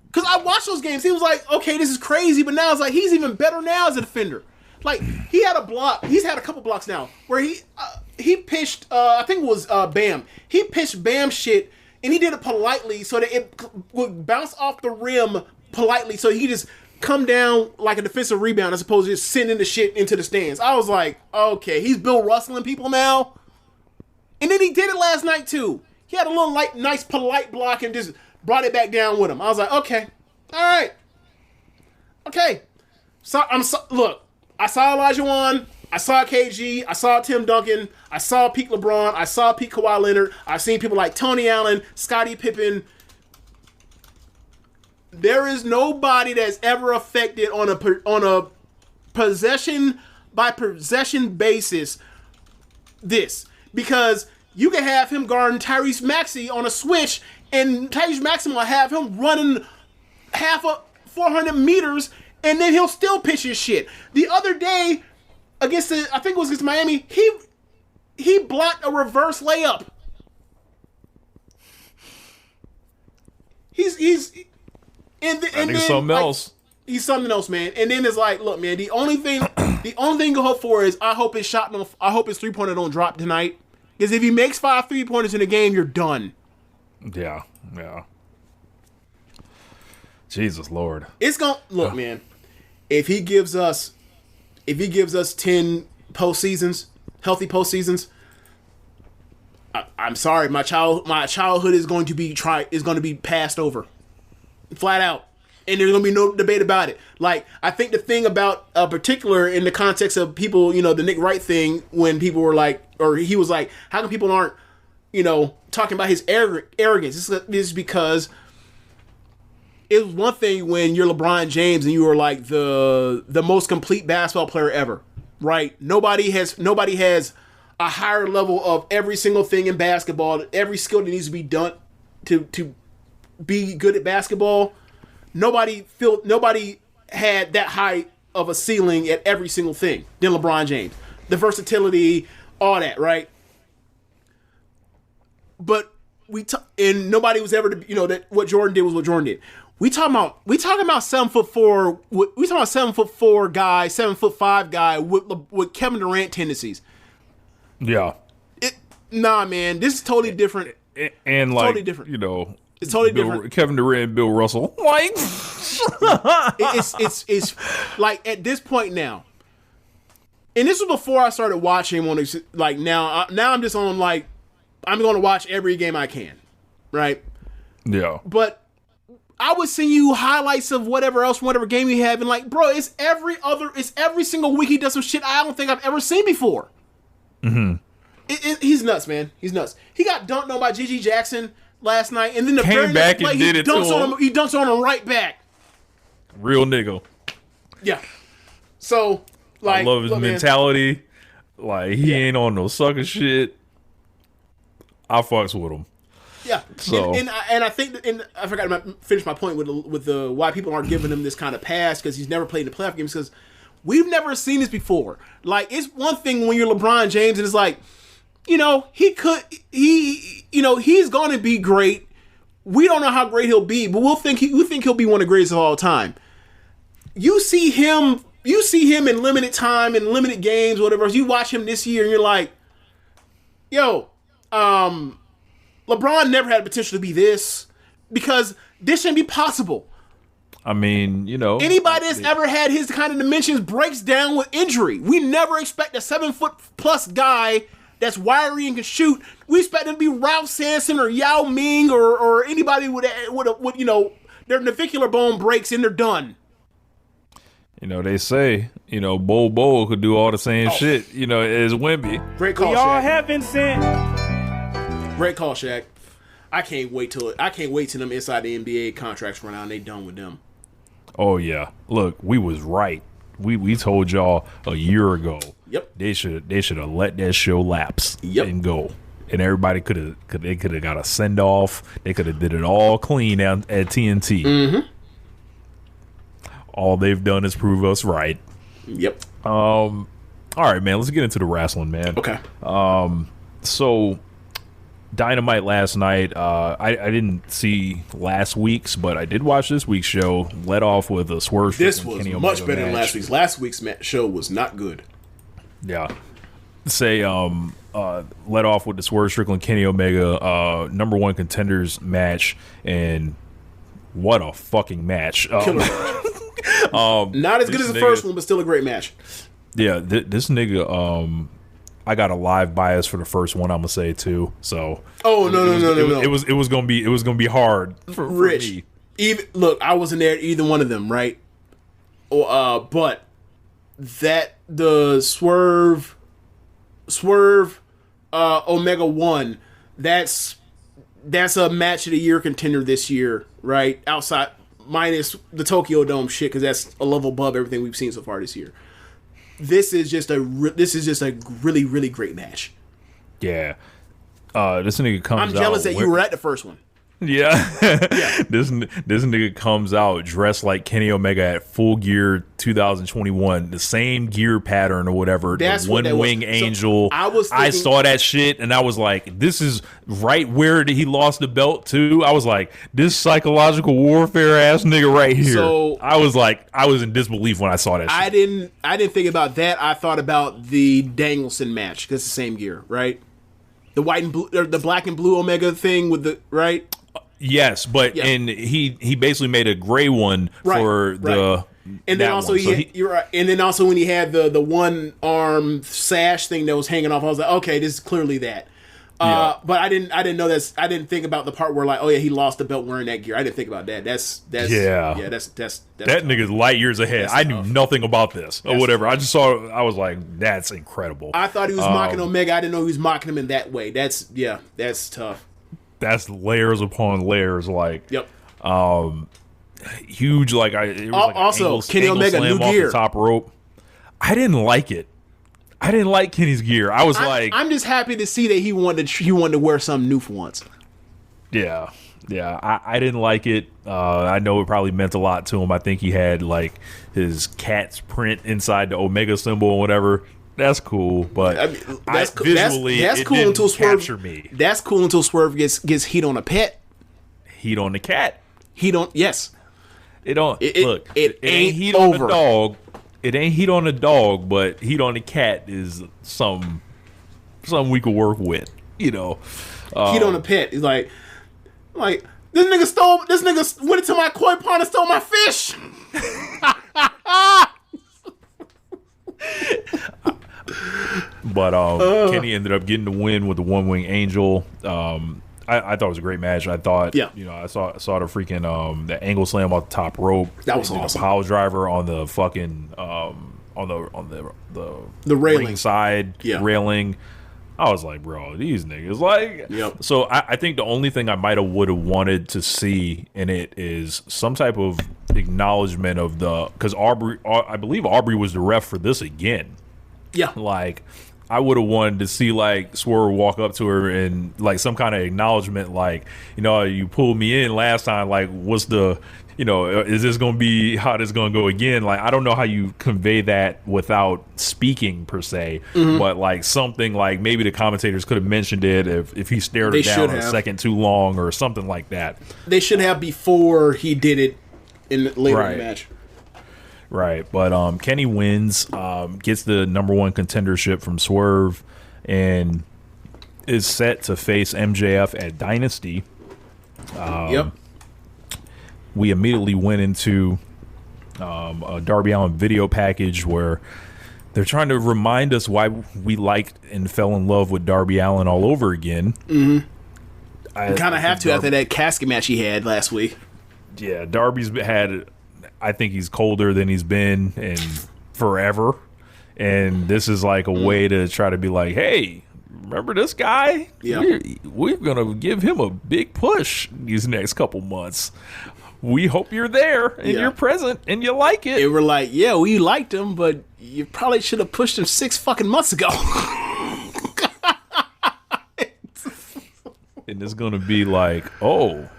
Because I watched those games. He was like, okay, this is crazy. But now it's like, he's even better now as a defender. Like, he had a block. He's had a couple blocks now where he pitched, I think it was Bam. He pitched Bam shit, and he did it politely so that it would bounce off the rim politely so he just come down like a defensive rebound as opposed to just sending the shit into the stands. I was like, okay, he's Bill Russell'ing people now. And then he did it last night too. He had a little nice polite block and just brought it back down with him. I was like, okay, all right, okay. So look, I saw Elijah Wan, I saw KG, I saw Tim Duncan, I saw peak LeBron, I saw peak Kawhi Leonard. I've seen people like Tony Allen, Scottie Pippen. There is nobody that's ever affected on a possession by possession basis this. Because you can have him guarding Tyrese Maxey on a switch, and Tyrese Maxey will have him running half of 400 meters, and then he'll still pitch his shit. The other day, I think it was against Miami, he blocked a reverse layup. He's something else. He's something else, man. And then it's like, look, man, the only thing to hope for is I hope his 3-pointer don't drop tonight. Because if he makes 5 3-pointers in a game, you're done. Yeah. Jesus Lord. It's gonna look, man. If he gives us 10 postseasons, healthy postseasons, I'm sorry, my childhood is going to be passed over, flat out. And there's going to be no debate about it. Like, I think the thing about, particular in the context of people, the Nick Wright thing, when people were like, or he was like, how come people aren't, talking about his arrogance? This is because it was one thing when you're LeBron James and you are like the most complete basketball player ever, right? Nobody has a higher level of every single thing in basketball, every skill that needs to be done to be good at basketball. Nobody had that high of a ceiling at every single thing than LeBron James. The versatility, all that, right? But and nobody was ever, that what Jordan did was what Jordan did. We talking about 7'4". We talking about 7'4" guy, 7'5" guy with Kevin Durant tendencies. Yeah. Nah, man, this is totally different. And like, totally different. It's totally different. Kevin Durant and Bill Russell. Like, it's like at this point now. And this was before I started watching on like now I'm just on like I'm going to watch every game I can, right? Yeah. But I would send you highlights of whatever game you have, and like, bro, it's every single week he does some shit I don't think I've ever seen before. Mm-hmm. He's nuts, man. He's nuts. He got dunked on by Gigi Jackson last night, and then the came back and did it to him. He dunks on him right back. Real nigga. Yeah. So, like, I love his mentality. Man. Like, he ain't on no sucker shit. I fucks with him. Yeah. So and I think, and I forgot to finish my point with the why people aren't giving him this kind of pass because he's never played in the playoff games, because we've never seen this before. Like, it's one thing when you're LeBron James and it's like, he's going to be great. We don't know how great he'll be, but we think he'll be one of the greatest of all time. You see him in limited time, in limited games, whatever. You watch him this year and you're like, yo, LeBron never had the potential to be this, because this shouldn't be possible. I mean, anybody that's ever had his kind of dimensions breaks down with injury. We never expect a 7-foot+ guy that's wiry and can shoot. We expect him to be Ralph Sampson or Yao Ming or anybody with their navicular bone breaks and they're done. They say, Bo could do all the same shit, as Wemby. Great call, we Shaq. all have been sent. Great call, Shaq. I can't wait till them inside the NBA contracts run out and they done with them. Oh yeah. Look, we was right. We told y'all a year ago. Yep. They should have let that show lapse and go. And everybody could have got a send off. They could have did it all clean at TNT. Mm-hmm. All they've done is prove us right. Yep. All right, man. Let's get into the wrestling, man. Okay. So Dynamite last night. I didn't see last week's, but I did watch this week's show. Led off with a swerve. This was much better than last week's. Last week's show was not good. Yeah. Led off with the Swerve Strickland Kenny Omega number one contenders match, and what a fucking match! Killer match. Not as good as the first one, but still a great match. Yeah, this nigga. I got a live bias for the first one. I'm gonna say too. So. Oh no! It was gonna be hard for Rich. me. Look, I wasn't there either one of them, right? But the Swerve Omega 1, that's a match of the year contender this year, right? Outside minus the Tokyo Dome shit, because that's a level above everything we've seen so far this year. This is just a really, really great match. Yeah. This nigga comes out. I'm jealous that you were at the first one. Yeah. This nigga comes out dressed like Kenny Omega at Full Gear 2021, the same gear pattern or whatever. That's the one wing angel. So I saw that shit and I was like, this is right where he lost the belt to. I was like, this psychological warfare ass nigga right here. So I was in disbelief when I saw that shit. I didn't think about that. I thought about the Danielson match, because it's the same gear, right? The white and blue, or the black and blue Omega thing with the right. Yes, but and he basically made a gray one for the. And then also you're right. And then also when he had the one arm sash thing that was hanging off, I was like, okay, this is clearly that. But I didn't know that. I didn't think about the part where like, oh yeah, he lost the belt wearing that gear. I didn't think about that. That's that tough. Nigga's light years ahead. I knew nothing about this or whatever. Tough. I just saw. I was like, that's incredible. I thought he was mocking Omega. I didn't know he was mocking him in that way. That's tough. That's layers upon layers. Like, yep. Huge. Like it was like also Kenny Omega new off gear, the top rope. I didn't like it. I didn't like Kenny's gear. I'm just happy to see that he wanted to wear something new for once. Yeah. I didn't like it. I know it probably meant a lot to him. I think he had like his cat's print inside the Omega symbol or whatever. That's cool, but visually, that's it cool didn't until Swerve. capture me. That's cool until Swerve gets heat on a pet. Heat on the cat. Heat on yes. It don't look. It ain't heat over. on the dog. It ain't heat on the dog, but heat on the cat is something we could work with. You know, heat on the pet is like this nigga went into my koi pond and stole my fish. But Kenny ended up getting the win with the One Wing Angel. I thought it was a great match. I thought, I saw the freaking the angle slam off the top rope. That was awesome. The power driver on the fucking on the railing side railing. I was like, bro, these niggas like. So I think the only thing I would have wanted to see in it is some type of acknowledgement of because I believe Aubrey was the ref for this again. Yeah, like I would have wanted to see like Swerve walk up to her and like some kind of acknowledgement, like, you know, you pulled me in last time. Like, what's the, you know, is this going to be how this going to go again? Like, I don't know how you convey that without speaking per se, but like something like maybe the commentators could have mentioned it if he stared her down a second too long or something like that. They should have before he did it later in the match. Right, but Kenny wins, gets the #1 contendership from Swerve, and is set to face MJF at Dynasty. We immediately went into a Darby Allin video package where they're trying to remind us why we liked and fell in love with Darby Allin all over again. I kind of have to after that casket match he had last week. Yeah, Darby's had... I think he's colder than he's been in forever. And this is like a way to try to be like, hey, remember this guy? Yeah. We're going to give him a big push these next couple months. We hope you're there and you're present and you like it. And we're like, yeah, we liked him, but you probably should have pushed him 6 fucking months ago. And it's going to be like, oh,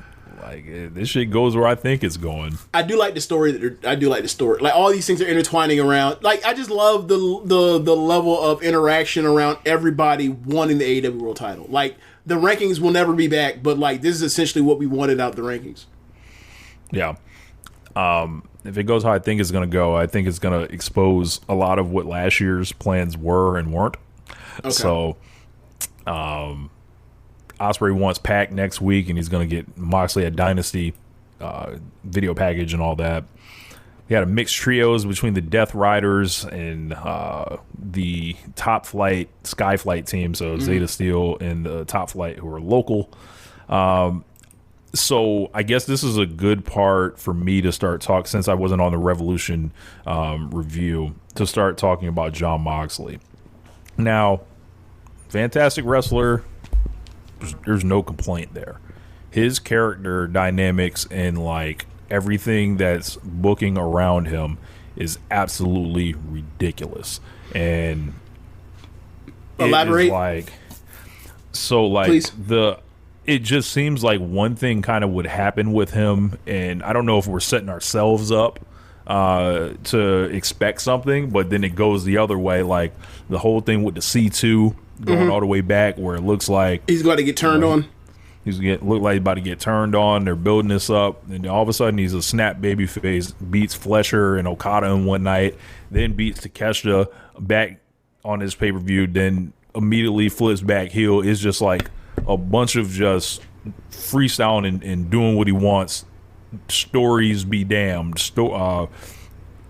like this shit goes where I think it's going. I do like the story. Like all these things are intertwining around. Like I just love the level of interaction around everybody wanting the AEW World Title. Like the rankings will never be back, but like this is essentially what we wanted out of the rankings. Yeah. If it goes how I think it's going to go, I think it's going to expose a lot of what last year's plans were and weren't. Okay. So, Ospreay wants Pac next week, and he's going to get Moxley at Dynasty video package and all that. We had a mixed trios between the Death Riders and the Top Flight Skyflight team, so Zeta Steel and the Top Flight, who are local. So I guess this is a good part for me to start talking, since I wasn't on the Revolution review, to start talking about Jon Moxley. Now, fantastic wrestler. There's no complaint there. His character dynamics and like everything that's booking around him is absolutely ridiculous. And elaborate. Please. It just seems like one thing kind of would happen with him, and I don't know if we're setting ourselves up to expect something, but then it goes the other way, like the whole thing with the C2 going all the way back, where it looks like he's about to get turned on. Look like he's about to get turned on. They're building this up, and all of a sudden he's a snap babyface, beats Flesher and Okada in one night, then beats Takeshita back on his pay-per-view, then immediately flips back heel. It's just like a bunch of just freestyling and doing what he wants. Stories be damned.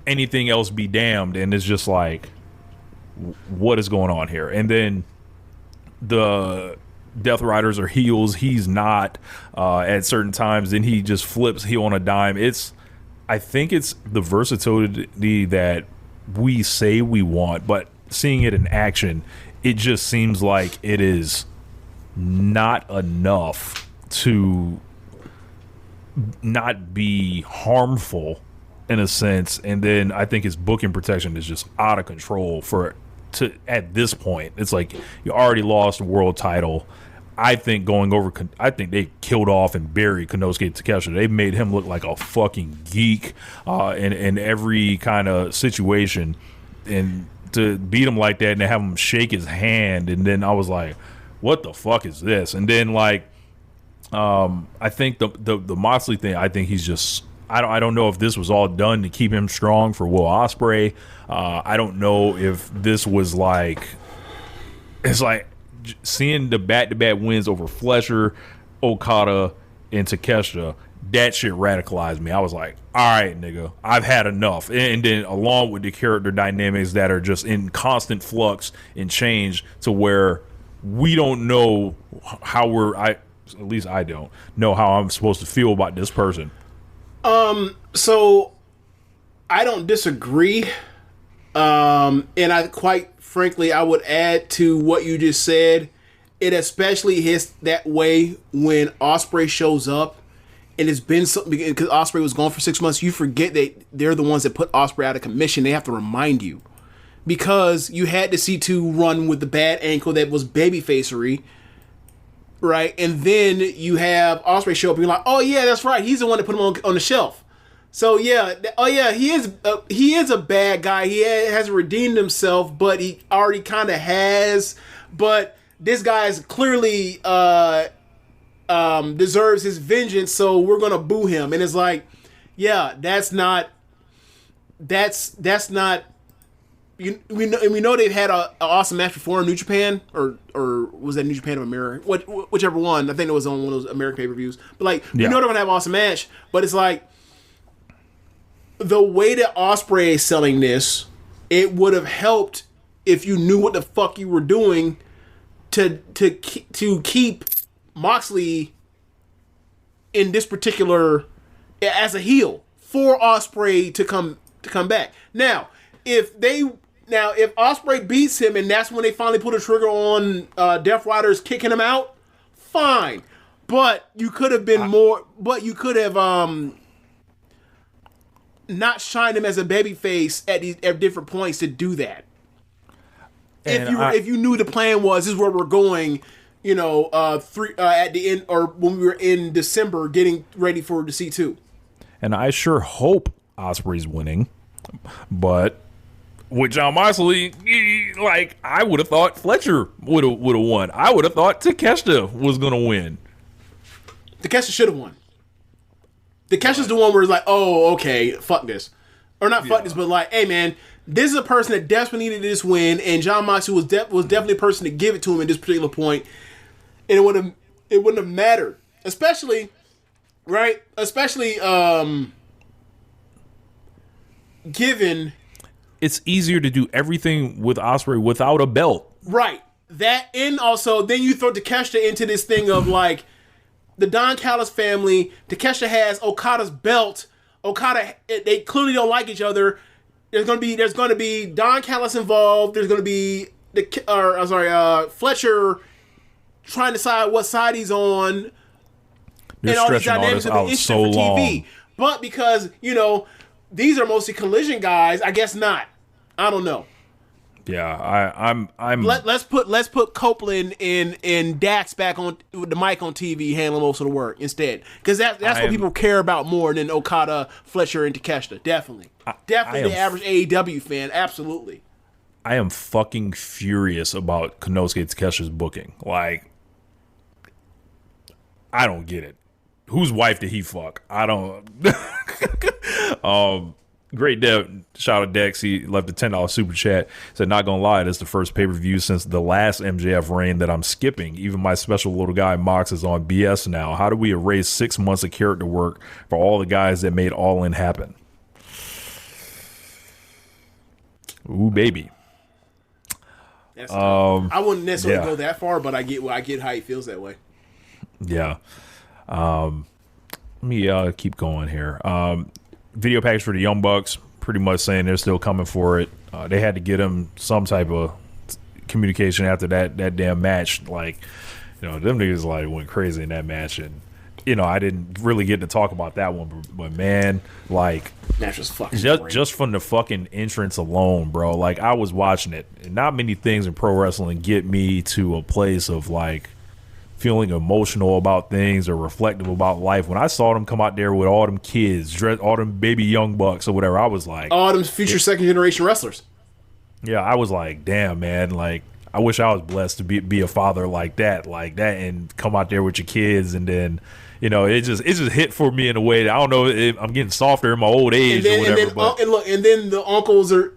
Anything else be damned. And it's just like, what is going on here? And then the Death Riders are heels. He's not at certain times. Then he just flips heel on a dime. I think it's the versatility that we say we want, but seeing it in action, it just seems like it is not enough to not be harmful in a sense. And then I think his booking protection is just out of control at this point. It's like you already lost a world title. I think I think they killed off and buried Konosuke Takeshita. They made him look like a fucking geek in every kind of situation, and to beat him like that and to have him shake his hand, and then I was like, what the fuck is this? And then like I think the Moxley thing, I think he's just, I don't know if this was all done to keep him strong for Will Ospreay. I don't know if this was like, it's like seeing the back-to-back wins over Fletcher, Okada, and Takeshita. That shit radicalized me. I was like, all right, nigga, I've had enough. And then along with the character dynamics that are just in constant flux and change to where we don't know how at least I don't know how I'm supposed to feel about this person. So I don't disagree. And I quite frankly, I would add to what you just said. It especially hits that way when Ospreay shows up. And it's been something because Ospreay was gone for 6 months. You forget that they're the ones that put Ospreay out of commission. They have to remind you because you had the C2 run with the bad ankle that was babyfacery, right? And then you have Ospreay show up and you're like, oh yeah, that's right. He's the one that put him on the shelf. So yeah, he is a bad guy. He has redeemed himself, but he already kind of has. But this guy is clearly deserves his vengeance, so we're gonna boo him. And it's like, yeah, that's not. We know they've had an awesome match before in New Japan, or was that New Japan of America? Whichever one. I think it was on one of those American pay-per-views. But like, we know they're gonna have an awesome match. But it's like the way that Ospreay is selling this, it would have helped if you knew what the fuck you were doing to keep Moxley in this particular as a heel for Ospreay to come back. Now, if Ospreay beats him and that's when they finally pull the trigger on Death Riders kicking him out, fine. But you could have been more. But you could have not shined him as a babyface at different points to do that. If you knew the plan was this is where we're going. You know, at the end, or when we were in December getting ready for the C2. And I sure hope Ospreay's winning, but with John Moxley, like, I would have thought Fletcher would have won. I would have thought Takeshita was going to win. Takeshita should have won. Takeshi's the one where it's like, oh, okay, fuck this. Or not fuck this, but like, hey, man, this is a person that desperately needed this win, and John Moxley was definitely a person to give it to him at this particular point. And it wouldn't have mattered, especially given it's easier to do everything with Ospreay without a belt, right? That, and also then you throw Takeshita into this thing of like the Don Callis family. Takeshita has Okada's belt. Okada, they clearly don't like each other. There's gonna be Don Callis involved. There's gonna be Fletcher trying to decide what side he's on. You're and all these stretching all dynamics this have been out interesting so for TV. long. But because, these are mostly collision guys, I guess not. I don't know. Yeah, I'm Let's put Copeland and Dax back on with the mic on TV, handling most of the work instead. Because that's what people care about more than Okada, Fletcher, and Takeshita. Definitely. Definitely the average AEW fan. Absolutely. I am fucking furious about Konosuke Takeshita's booking. Like, I don't get it. Whose wife did he fuck? I don't. Great Dev, shout out Dex. He left a $10 super chat. Said, not gonna lie, this is the first pay-per-view since the last MJF reign that I'm skipping. Even my special little guy Mox is on BS now. How do we erase 6 months of character work for all the guys that made All In happen? Ooh, baby. I wouldn't necessarily go that far, but I get how he feels that way. Yeah. Let me keep going here. Video package for the Young Bucks, pretty much saying they're still coming for it. They had to get him some type of communication after that damn match. Like, them niggas like went crazy in that match, and I didn't really get to talk about that one, but man, like, match was fucking just from the fucking entrance alone, bro. Like, I was watching it, and not many things in pro wrestling get me to a place of like feeling emotional about things or reflective about life. When I saw them come out there with all them kids, dressed, all them baby young bucks or whatever, I was like, all them future second generation wrestlers. Yeah, I was like, damn, man, like I wish I was blessed to be a father like that, and come out there with your kids, and then, you know, it just hit for me in a way that I don't know if I'm getting softer in my old age or whatever. And then the uncles are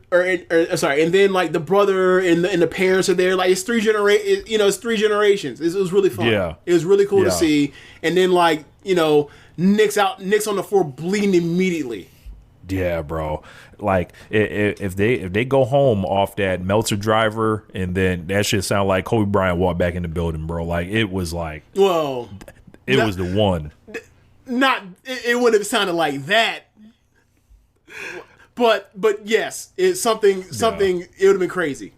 sorry, and then like the brother and the parents are there. Like it's three generations. It was really fun. Yeah, it was really cool to see. And then like, you know, Nick's on the floor bleeding immediately. Yeah, bro. Like if they go home off that Meltzer driver, and then that shit sound like Kobe Bryant walked back in the building, bro. Like it was like, well, it was the one. It would have sounded like that, but yes, it's something. It would have been crazy.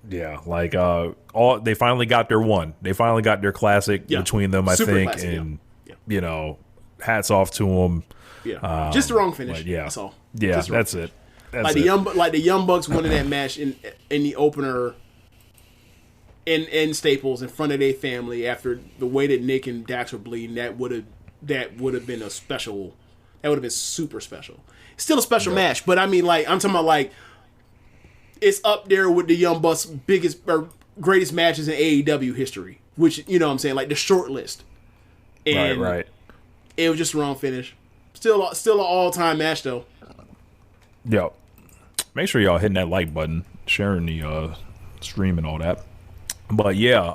Yeah, like they finally got their one. They finally got their classic between them, I think, classic, and you know, hats off to them. Yeah, just the wrong finish. Yeah, that's all. Yeah, that's it. That's the Young Bucks winning that match in the opener in Staples in front of their family after the way that Nick and Dax were bleeding. That would have been a special. That would have been super special. Still a special match, but I mean, like I'm talking about, like it's up there with the Young Bucks' biggest or greatest matches in AEW history. Which, you know what I'm saying, like the short list. And right. It was just the wrong finish. Still an all-time match though. Yo, make sure y'all hitting that like button, sharing the stream and all that. But yeah,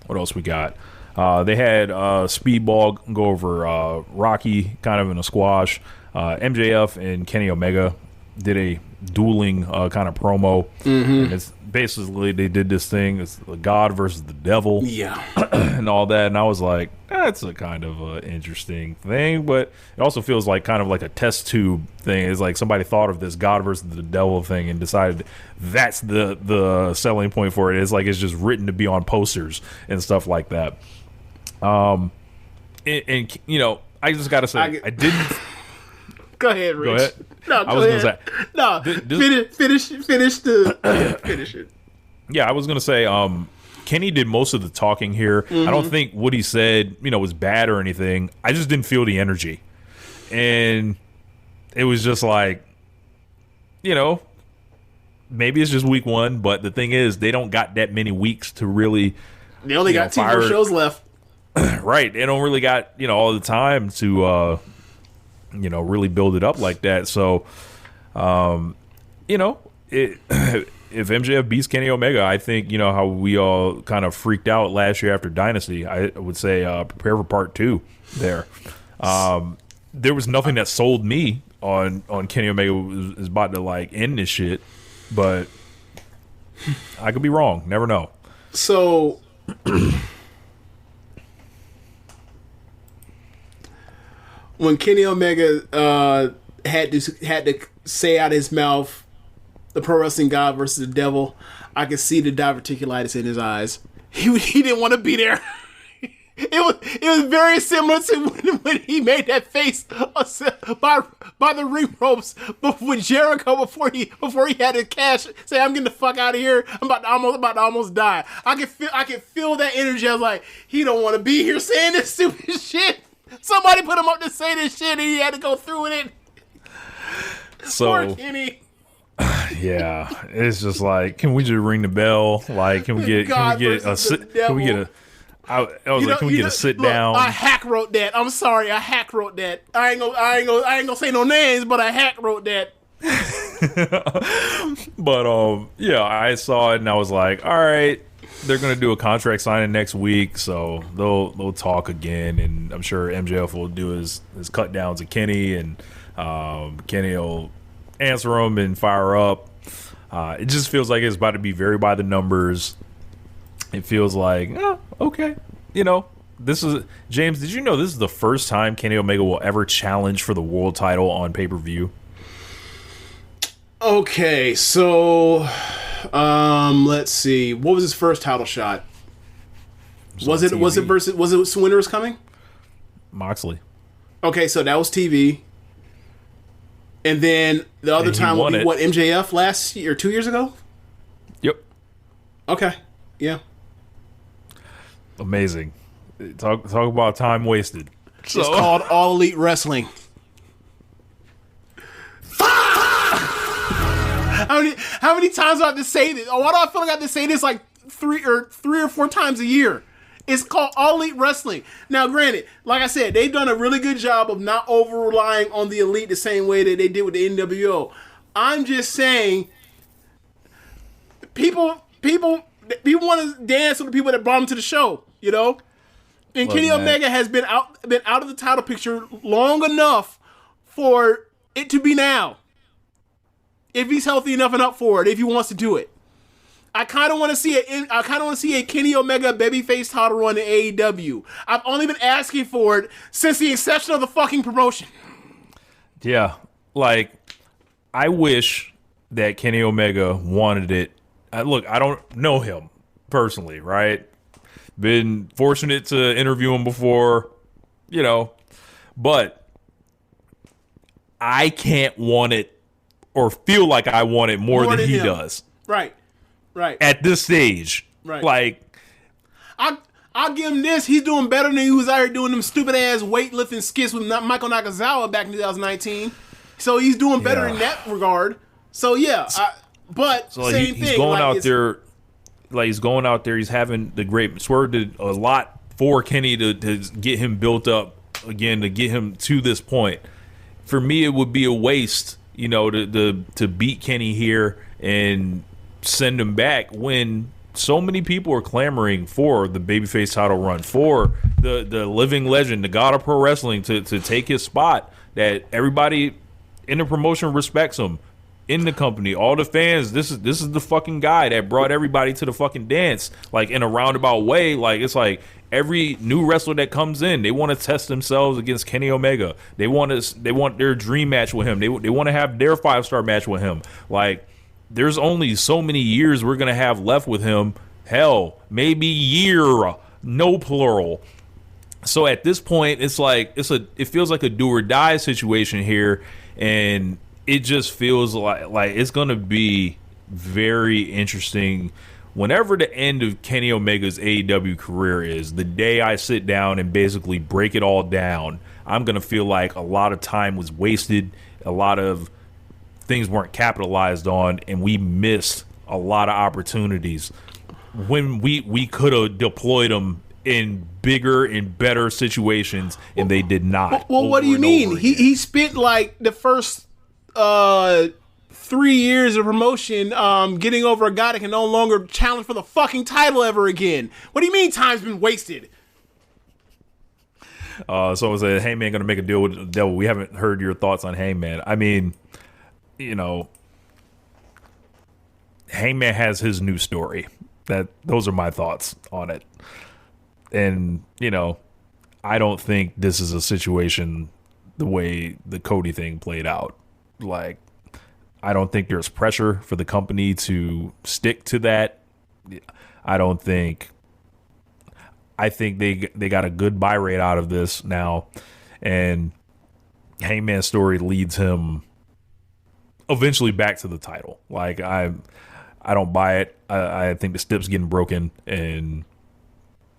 what else we got? They had Speedball go over Rocky kind of in a squash. MJF and Kenny Omega did a dueling kind of promo. And it's basically they did this thing. It's the God versus the devil. Yeah. And all that. And I was like, that's a kind of interesting thing. But it also feels like kind of like a test tube thing. It's like somebody thought of this God versus the devil thing and decided that's the selling point for it. It's like it's just written to be on posters and stuff like that. And you know, I just got to say, I didn't... Go ahead, Rich. Go ahead. No, I was going to say. No, finish it. Yeah, I was going to say, Kenny did most of the talking here. I don't think what he said, you know, was bad or anything. I just didn't feel the energy. And it was just like, you know, maybe it's just week one, but the thing is, they don't got that many weeks to really... They only got 2 more shows left. Right. They don't really got, you know, all the time to... you know, really build it up like that. So, you know, if MJF beats Kenny Omega, I think, you know, how we all kind of freaked out last year after Dynasty, I would say prepare for part 2 there. There was nothing that sold me on Kenny Omega is about to, like, end this shit, but I could be wrong. Never know. So... when Kenny Omega had to say out of his mouth, the pro wrestling God versus the devil, I could see the diverticulitis in his eyes. He didn't want to be there. It was very similar to when he made that face by the ring ropes with Jericho before he had to say, I'm getting the fuck out of here. I'm about to almost die. I can feel that energy. I was like, he don't want to be here saying this stupid shit. Somebody put him up to say this shit and he had to go through with it. So, poor Kenny. Yeah, it's just like, can we just ring the bell? Like, can we get a sit down? I hack wrote that. I'm sorry, I hack wrote that. I ain't gonna say no names, but I hack wrote that. But yeah, I saw it and I was like, all right. They're going to do a contract signing next week, so they'll talk again, and I'm sure MJF will do his cut downs of Kenny, and Kenny will answer them and fire up. It just feels like it's about to be very by the numbers. It feels like, okay, you know, this is James. Did you know this is the first time Kenny Omega will ever challenge for the world title on pay-per-view? Okay, so. Let's see. What was his first title shot? Was it Winter Was Coming? Moxley. Okay, so that was TV. And then the other time, what MJF last year, 2 years ago? Yep. Okay. Yeah. Amazing. Talk about time wasted. It's called All Elite Wrestling. How many times do I have to say this? Why do I feel like I have to say this like three or 4 times a year? It's called All Elite Wrestling. Now, granted, like I said, they've done a really good job of not over-relying on the Elite the same way that they did with the NWO. I'm just saying, people want to dance with the people that brought them to the show, you know? And Kenny Omega has been out of the title picture long enough for it to be now. If he's healthy enough and up for it, if he wants to do it. I kind of want to see a Kenny Omega babyface title run in AEW. I've only been asking for it since the inception of the fucking promotion. Yeah, like I wish that Kenny Omega wanted it. Look, I don't know him personally, right? Been fortunate to interview him before, you know, but I can't want it or feel like I want it more than he does. Right. At this stage. Right. Like, I'll give him this. He's doing better than he was out here doing them stupid ass weightlifting skits with Michael Nakazawa back in 2019. So he's doing better in that regard. So yeah, but so same he's thing. Going out there, like he's going out there. He's having the great. Swerve did a lot for Kenny to get him built up again, to get him to this point. For me, it would be a waste, you know, to beat Kenny here and send him back when so many people are clamoring for the babyface title run, for the living legend, the god of pro wrestling, to take his spot, that everybody in the promotion respects him, in the company, all the fans. This is the fucking guy that brought everybody to the fucking dance, like in a roundabout way. Like, it's like every new wrestler that comes in, they want to test themselves against Kenny Omega. They want their dream match with him. They want to have their 5-star match with him. Like, there's only so many years we're going to have left with him. Hell, maybe year, no plural. So at this point, it's like it feels like a do or die situation here, and it just feels like it's going to be very interesting whenever the end of Kenny Omega's AEW career is. The day I sit down and basically break it all down, I'm going to feel like a lot of time was wasted, a lot of things weren't capitalized on, and we missed a lot of opportunities when we could have deployed them in bigger and better situations, and they did not. Well, what do you mean? He spent like the first 3 years of promotion getting over a guy that can no longer challenge for the fucking title ever again. What do you mean time's been wasted? So it was a Hangman going to make a deal with the devil. We haven't heard your thoughts on Hangman. I mean, you know, Hangman has his new story. Those are my thoughts on it. And, you know, I don't think this is a situation the way the Cody thing played out. Like, I don't think there's pressure for the company to stick to that. I think they got a good buy rate out of this now, and Hangman's story leads him eventually back to the title. Like, I don't buy it. I think the stip's getting broken, and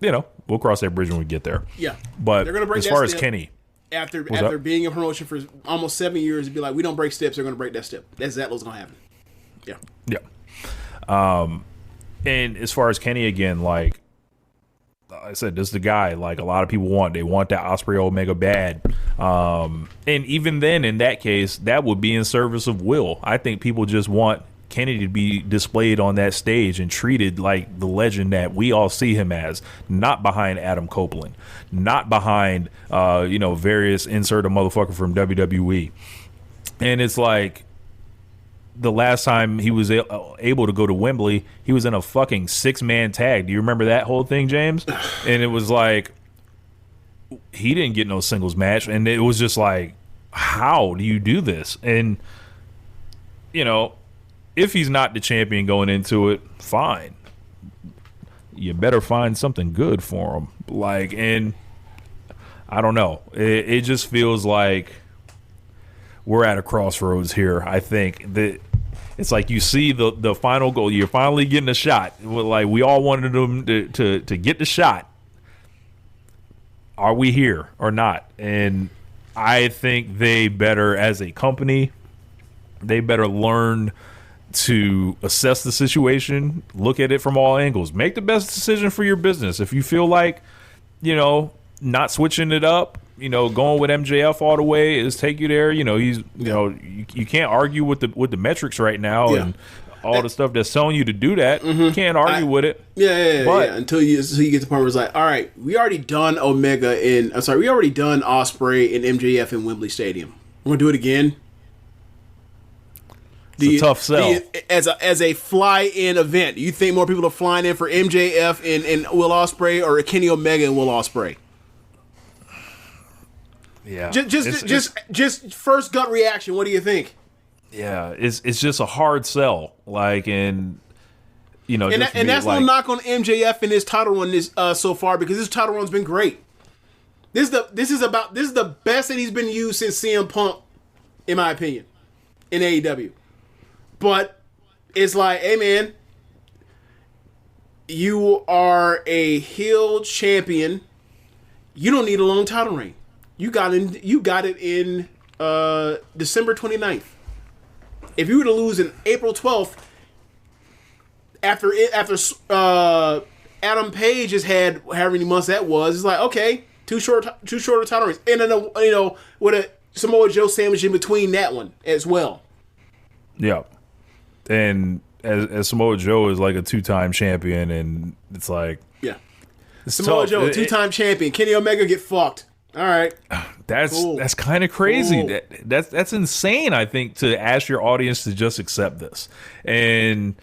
you know, we'll cross that bridge when we get there. Yeah, but they're gonna break as that far step as Kenny, after being in promotion for almost 7 years, it'd be like, we don't break steps, they're gonna break that step. That's exactly what's gonna happen. Yeah. And as far as Kenny again, like I said, this is the guy like a lot of people want. They want that Ospreay Omega bad. And even then, in that case, that would be in service of Will. I think people just want Kenny to be displayed on that stage and treated like the legend that we all see him as, not behind Adam Copeland, not behind various insert a motherfucker from WWE. And it's like, the last time he was able to go to Wembley, he was in a fucking 6-man tag. Do you remember that whole thing, James? And it was like, he didn't get no singles match, and it was just like, how do you do this? And you know, if he's not the champion going into it, fine. You better find something good for him. Like, and I don't know. It just feels like we're at a crossroads here. I think that it's like you see the final goal. You're finally getting a shot. Like, we all wanted him to get the shot, are we here or not? And I think they better, as a company, they better learn to assess the situation, look at it from all angles, make the best decision for your business. If you feel like, not switching it up, going with MJF all the way is take you there. You can't argue with the metrics right now and all the stuff that's telling you to do that. You can't argue with it. Yeah. Until you get to the point where it's like, all right, we already done we already done Ospreay and MJF in Wembley Stadium. We're gonna do it again. It's a tough sell. As a fly-in event, you think more people are flying in for MJF and Will Ospreay or Kenny Omega and Will Ospreay? Yeah. Just first gut reaction. What do you think? Yeah, it's just a hard sell. And that's no knock on MJF and his title run so far, because his title run's been great. This is the best that he's been used since CM Punk, in my opinion, in AEW. But it's like, hey man, you are a heel champion. You don't need a long title reign. You got it in December 29th. If you were to lose in April 12th, after Adam Page has had however many months that was, it's like, okay, two shorter title reigns, and then with a Samoa Joe sandwich in between that one as well. Yeah. And as Samoa Joe is like a 2-time champion, and it's like, Samoa Joe, a 2-time champion. Kenny Omega get fucked. All right, that's kind of crazy. Cool. That's insane. I think, to ask your audience to just accept this, and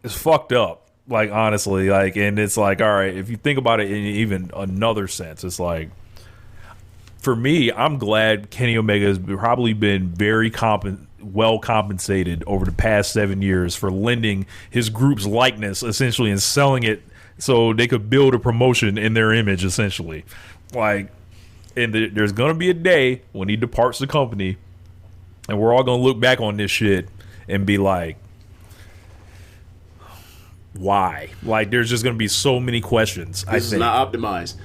it's fucked up. Honestly, and it's like, all right, if you think about it in even another sense, it's like, for me, I'm glad Kenny Omega has probably been very well compensated over the past 7 years for lending his group's likeness, essentially, and selling it so they could build a promotion in their image, essentially. There's going to be a day when he departs the company, and we're all going to look back on this shit and be like, why? There's just going to be so many questions. This is not optimized.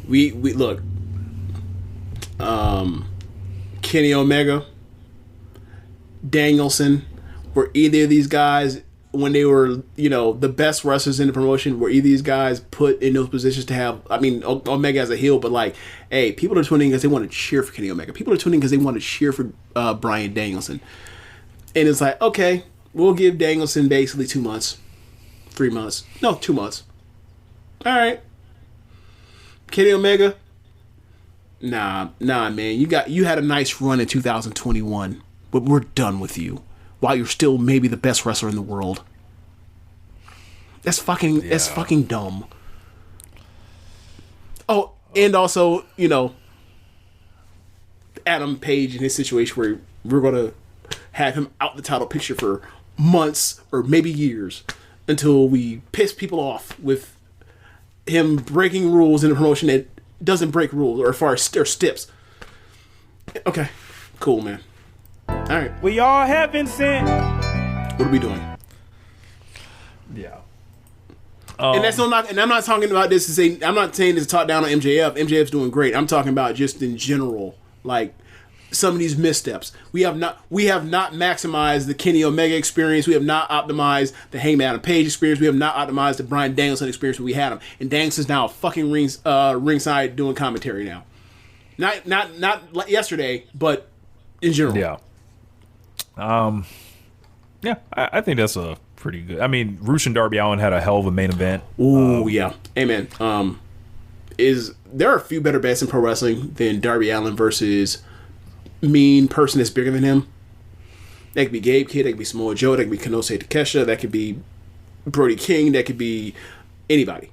We look, Kenny Omega, Danielson, were either of these guys, when they were, the best wrestlers in the promotion, were either of these guys put in those positions to have, Omega as a heel, but hey, people are tuning in because they want to cheer for Kenny Omega. People are tuning in because they want to cheer for Bryan Danielson. And it's like, okay, we'll give Danielson basically 2 months. 3 months. No, 2 months. All right. Kenny Omega, Nah, man. You had a nice run in 2021, but we're done with you. While you're still maybe the best wrestler in the world. That's fucking dumb. Oh, and also, Adam Page in his situation where we're gonna have him out the title picture for months or maybe years until we piss people off with him breaking rules in a promotion that doesn't break rules or steps. Okay, cool, man. All right. We all have Vincent. What are we doing? Yeah. And that's no knock. And I'm not talking about this to say. I'm not saying this to talk down on MJF. MJF's doing great. I'm talking about just in general, some of these missteps. We have not maximized the Kenny Omega experience. We have not optimized the Hangman Adam Page experience. We have not optimized the Bryan Danielson experience when we had him. And Danielson's now a fucking ringside doing commentary now. Not yesterday, but in general. Yeah. I think that's a pretty good. Rush and Darby Allin had a hell of a main event. Ooh, yeah. Amen. There are a few better bets in pro wrestling than Darby Allin versus mean person that's bigger than him. That could be Gabe Kidd, that could be Samoa Joe, that could be Kanose Takeshita, that could be Brody King, that could be anybody.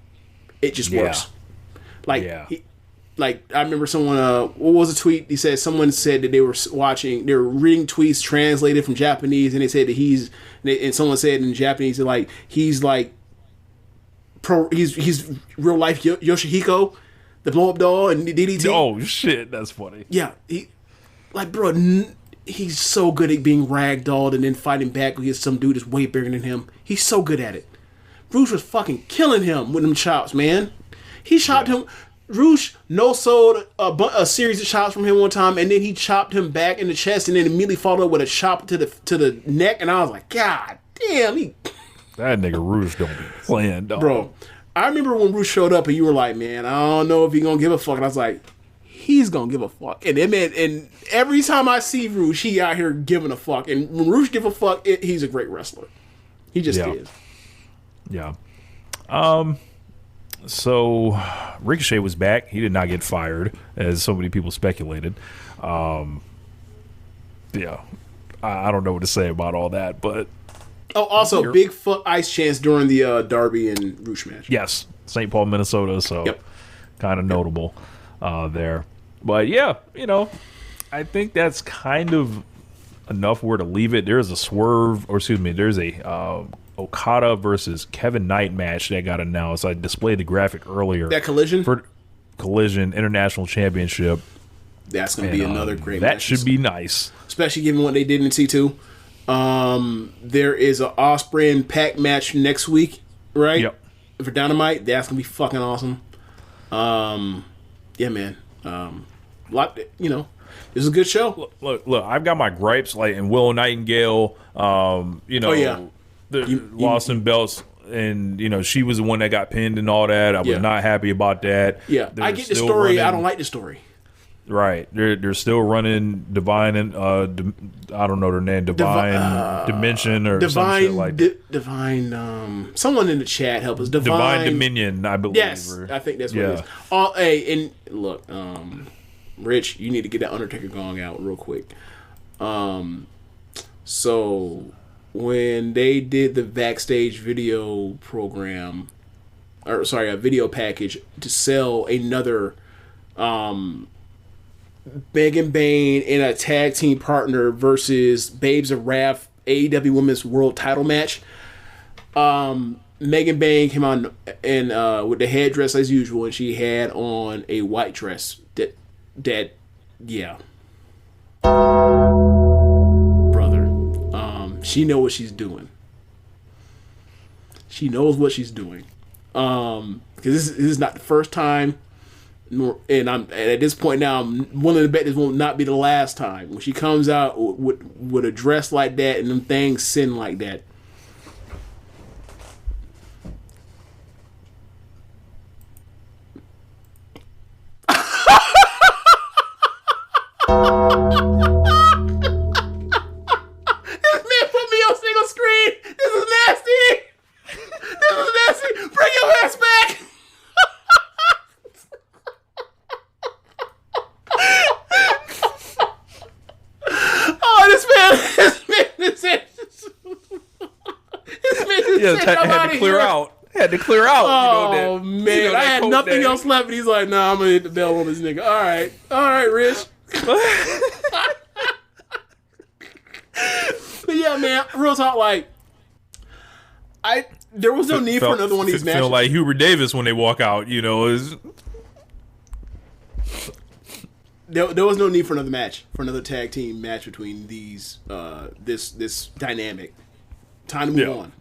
It just works. I remember someone, what was the tweet? Someone said that they were reading tweets translated from Japanese, and they said that and someone said in Japanese that he's real life Yoshihiko, the blow up doll, and DDT. Oh shit, that's funny. Yeah, he's so good at being ragdolled and then fighting back against some dude that's way bigger than him. He's so good at it. Bruce was fucking killing him with them chops, man. He chopped him. Roosh no-sold a series of chops from him one time, and then he chopped him back in the chest, and then immediately followed up with a chop to the neck, and I was like, God damn, that nigga Roosh don't be playing, dog. Bro, I remember when Roosh showed up, and you were like, man, I don't know if he gonna give a fuck, and I was like, he's gonna give a fuck. And that man, and every time I see Roosh, he out here giving a fuck, and when Roosh give a fuck, he's a great wrestler. He just is. Yeah. So Ricochet was back. He did not get fired, as so many people speculated. I don't know what to say about all that, but also big fuck ice chance during the Darby and Roosh match. Yes, St. Paul, Minnesota. So kind of notable there. But yeah, I think that's kind of enough where to leave it. There's a there's a Okada versus Kevin Knight match that got announced. I displayed the graphic earlier. That Collision? For Collision International Championship. That's going to be another great match. That should be nice. Especially given what they did in T2. There is an Ospreay and Pac match next week, right? Yep. For Dynamite. That's going to be fucking awesome. Yeah, man. This is a good show. Look, I've got my gripes, like in Willow Nightingale, lost in belts, and she was the one that got pinned and all that. I was not happy about that. Yeah, I get the story. I don't like the story. Right, they're still running Divine and I don't know their name, Divine Dimension or some shit like that. Divine. Someone in the chat help us. Divine Dominion, I believe. Yes, I think that's what it is. Hey, and look, Rich, you need to get that Undertaker gong out real quick. So when they did the backstage video program, a video package to sell another Megan Bayne and a tag team partner versus Babes of Wrath AEW Women's World Title match, Megan Bayne came on and with the headdress as usual, and she had on a white dress that brother, she knows what she's doing. She knows what she's doing. Because this is not the first time, and at this point now, I'm willing to bet this will not be the last time when she comes out with a dress like that and them things sin like that. This man put me on single screen. This is nasty. Bring your ass back. This man had to clear out. Oh, man. I had nothing else left. And he's like, nah, I'm going to hit the bell on this nigga. All right, Rich. But yeah, man, real talk, like, there was no need for another one of these matches. Feel like Hubert Davis when they walk out, There was no need for another match, for another tag team match between these, this dynamic. Time to move on.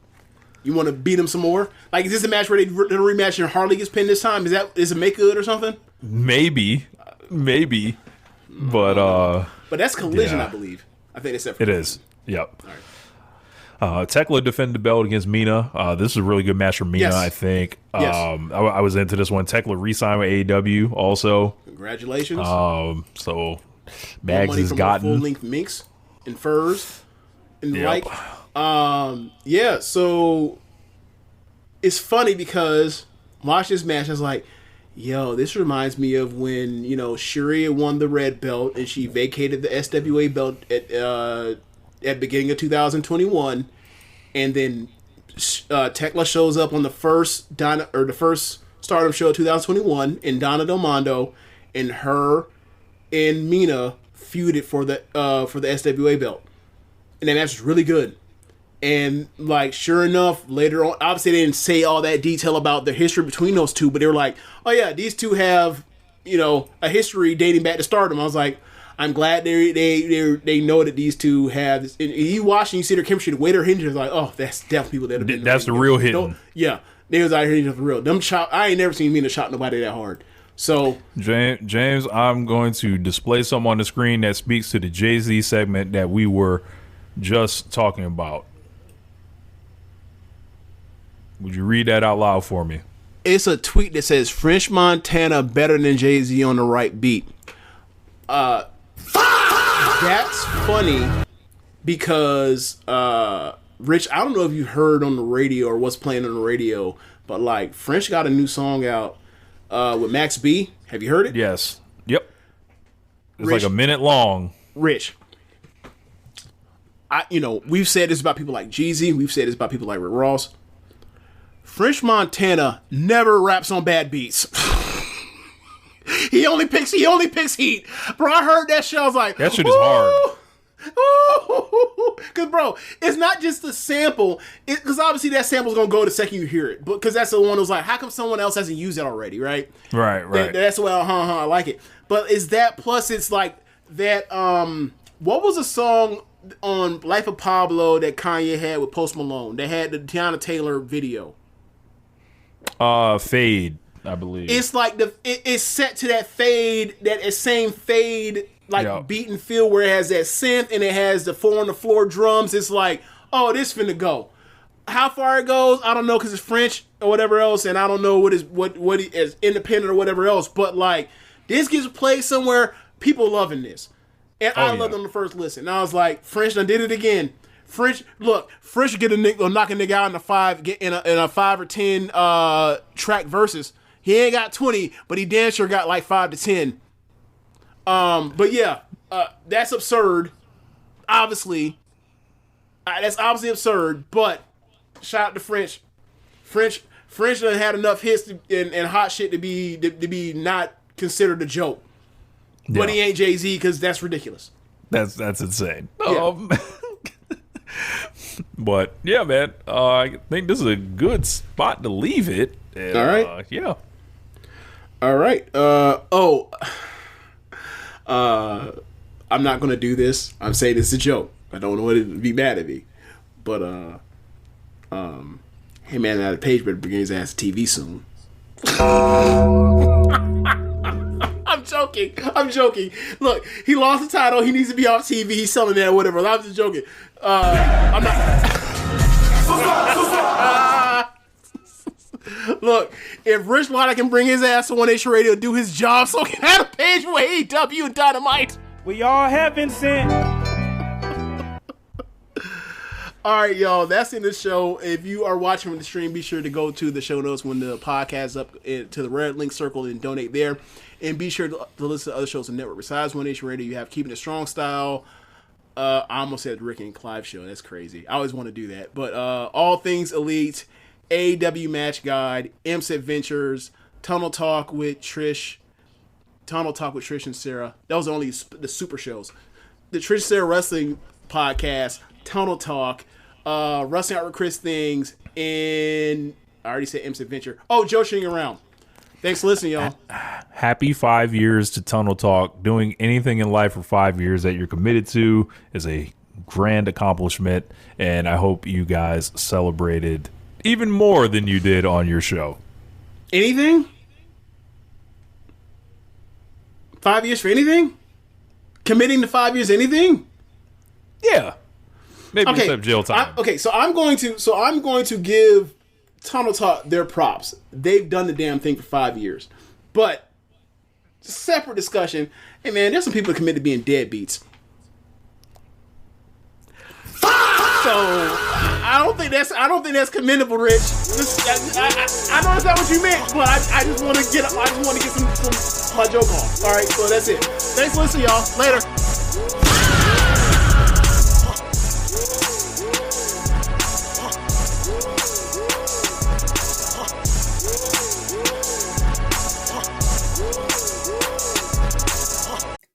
You want to beat them some more? Like, is this a match where they'll rematch and Harley gets pinned this time? Is it make good or something? Maybe, but that's Collision, I believe. I think they said it is. Yep. All right. Tekla defended the belt against Mina. This is a really good match for Mina, I think. Yes. I was into this one. Tekla re-signed with AEW also. Congratulations. So Mags has gotten full-length minks and furs and the like. Yeah, so it's funny because watch this match, I was like, yo, this reminds me of when, Shuri won the red belt and she vacated the SWA belt at beginning of 2021, and then Tekla shows up on the first Stardom show of 2021 in Donna Del Mondo, and her and Mina feuded for the SWA belt, and that match was really good. And like, sure enough, later on, obviously they didn't say all that detail about the history between those two, but they were like, oh yeah, these two have a history dating back to Stardom. I was like, I'm glad they know that these two have this. And you watch and you see their chemistry, the way they're hitting, like, oh, that's definitely people that have been. That's the real hitting. Yeah, they was out here hitting for real. Them chop. I ain't never seen Mina chop nobody that hard. So James, I'm going to display something on the screen that speaks to the Jay-Z segment that we were just talking about. Would you read that out loud for me? It's a tweet that says French Montana better than Jay-Z on the right beat. That's funny because Rich, I don't know if you heard on the radio or what's playing on the radio, but like French got a new song out with Max B. Have you heard it? Yes. Yep. It's Rich, like a minute long. Rich, we've said this about people like Jeezy. We've said this about people like Rick Ross. French Montana never raps on bad beats. He only picks heat. Bro, I heard that shit. I was like, that shit is hard. Because, bro, it's not just the sample. Because obviously that sample's going to go the second you hear it. Because that's the one that was like, how come someone else hasn't used it already, right? Right. That's why, I like it. But it's that plus it's like that, what was a song on Life of Pablo that Kanye had with Post Malone? They had the Tiana Taylor video. Fade, I believe. It's like it's set to that fade, that same fade, like beat and feel where it has that synth and it has the 4 on the floor drums. It's like, oh, this finna go. How far it goes, I don't know, because it's French or whatever else, and I don't know what is independent or whatever else. But like, this gets played somewhere, people loving this, and I loved it on the first listen. And I was like, French done did it again. French get a nigga or knock a nigga out in a 5 or 10 track verses. He ain't got 20, but he damn sure got like 5 to 10. But yeah, that's absurd. Obviously, that's obviously absurd. But shout out to French. French done had enough hits and hot shit to be not considered a joke. Yeah. But he ain't Jay-Z because that's ridiculous. That's insane. Yeah. But yeah, man, I think this is a good spot to leave it. And, all right. Yeah. All right. I'm not gonna do this. I'm saying it's a joke. I don't want it to be mad at me. But hey man, that Page better bring his ass to TV soon. I'm joking. Look, he lost the title. He needs to be off TV. He's selling that or whatever. I'm just joking. I'm not. Look, if Rich Lotta can bring his ass to One Nation Radio, do his job, so can have a page with AEW Dynamite. We all heaven sent. All right, y'all. That's in the show. If you are watching from the stream, be sure to go to the show notes when the podcast is up to the red link circle and donate there. And be sure to listen to other shows on the network. Besides One Nation Radio, you have Keepin It Strong Style. I almost said Rick and Clive show. That's crazy. I always want to do that. But All Things Elite, AEW Match Guide, Imps Adventures, Tunnel Talk with Trish and Sarah. Those are only the super shows. The Trish and Sarah Wrestling Podcast, Tunnel Talk, Wrestling Out with Chris Things, and I already said Imps Adventure. Oh, Joshi'ing Around. Thanks for listening, y'all. Happy 5 years to Tunnel Talk. Doing anything in life for 5 years that you're committed to is a grand accomplishment, and I hope you guys celebrated even more than you did on your show. Anything? 5 years for anything? Committing to 5 years anything? Yeah. Maybe except jail time. So I'm going to give Tunnel Talk their props. They've done the damn thing for 5 years. But separate discussion. Hey man, there's some people that commit to being deadbeats. So I don't think that's commendable, Rich. I know that's not what you meant, but I just want to get some my joke on. All right, so that's it. Thanks for listening, y'all. Later.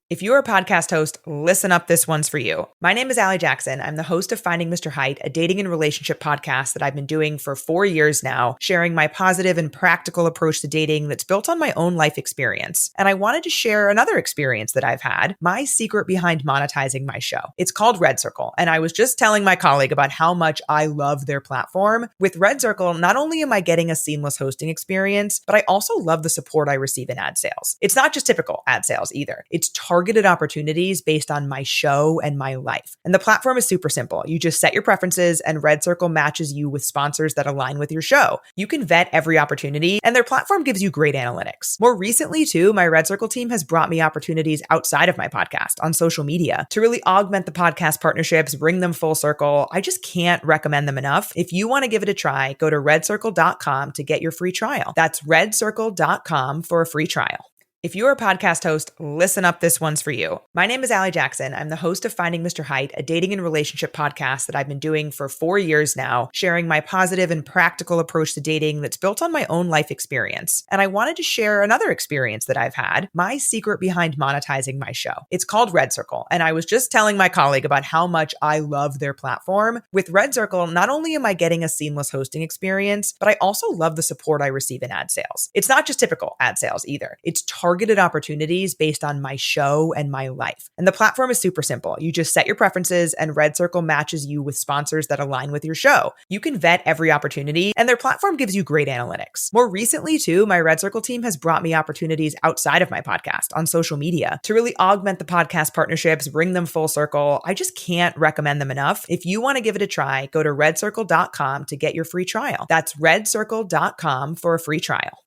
If If you're a podcast host, listen up, this one's for you. My name is Allie Jackson. I'm the host of Finding Mr. Height, a dating and relationship podcast that I've been doing for 4 years now, sharing my positive and practical approach to dating that's built on my own life experience. And I wanted to share another experience that I've had, my secret behind monetizing my show. It's called Red Circle, and I was just telling my colleague about how much I love their platform. With Red Circle, not only am I getting a seamless hosting experience, but I also love the support I receive in ad sales. It's not just typical ad sales either. It's targeted opportunities based on my show and my life. And the platform is super simple. You just set your preferences and Red Circle matches you with sponsors that align with your show. You can vet every opportunity and their platform gives you great analytics. More recently too, my Red Circle team has brought me opportunities outside of my podcast on social media to really augment the podcast partnerships, bring them full circle. I just can't recommend them enough. If you want to give it a try, go to redcircle.com to get your free trial. That's redcircle.com for a free trial. If you're a podcast host, listen up, this one's for you. My name is Allie Jackson. I'm the host of Finding Mr. Height, a dating and relationship podcast that I've been doing for 4 years now, sharing my positive and practical approach to dating that's built on my own life experience. And I wanted to share another experience that I've had, my secret behind monetizing my show. It's called Red Circle, and I was just telling my colleague about how much I love their platform. With Red Circle, not only am I getting a seamless hosting experience, but I also love the support I receive in ad sales. It's not just typical ad sales either. It's targeted opportunities based on my show and my life. And the platform is super simple. You just set your preferences and Red Circle matches you with sponsors that align with your show. You can vet every opportunity and their platform gives you great analytics. More recently too, my Red Circle team has brought me opportunities outside of my podcast on social media to really augment the podcast partnerships, bring them full circle. I just can't recommend them enough. If you want to give it a try, go to redcircle.com to get your free trial. That's redcircle.com for a free trial.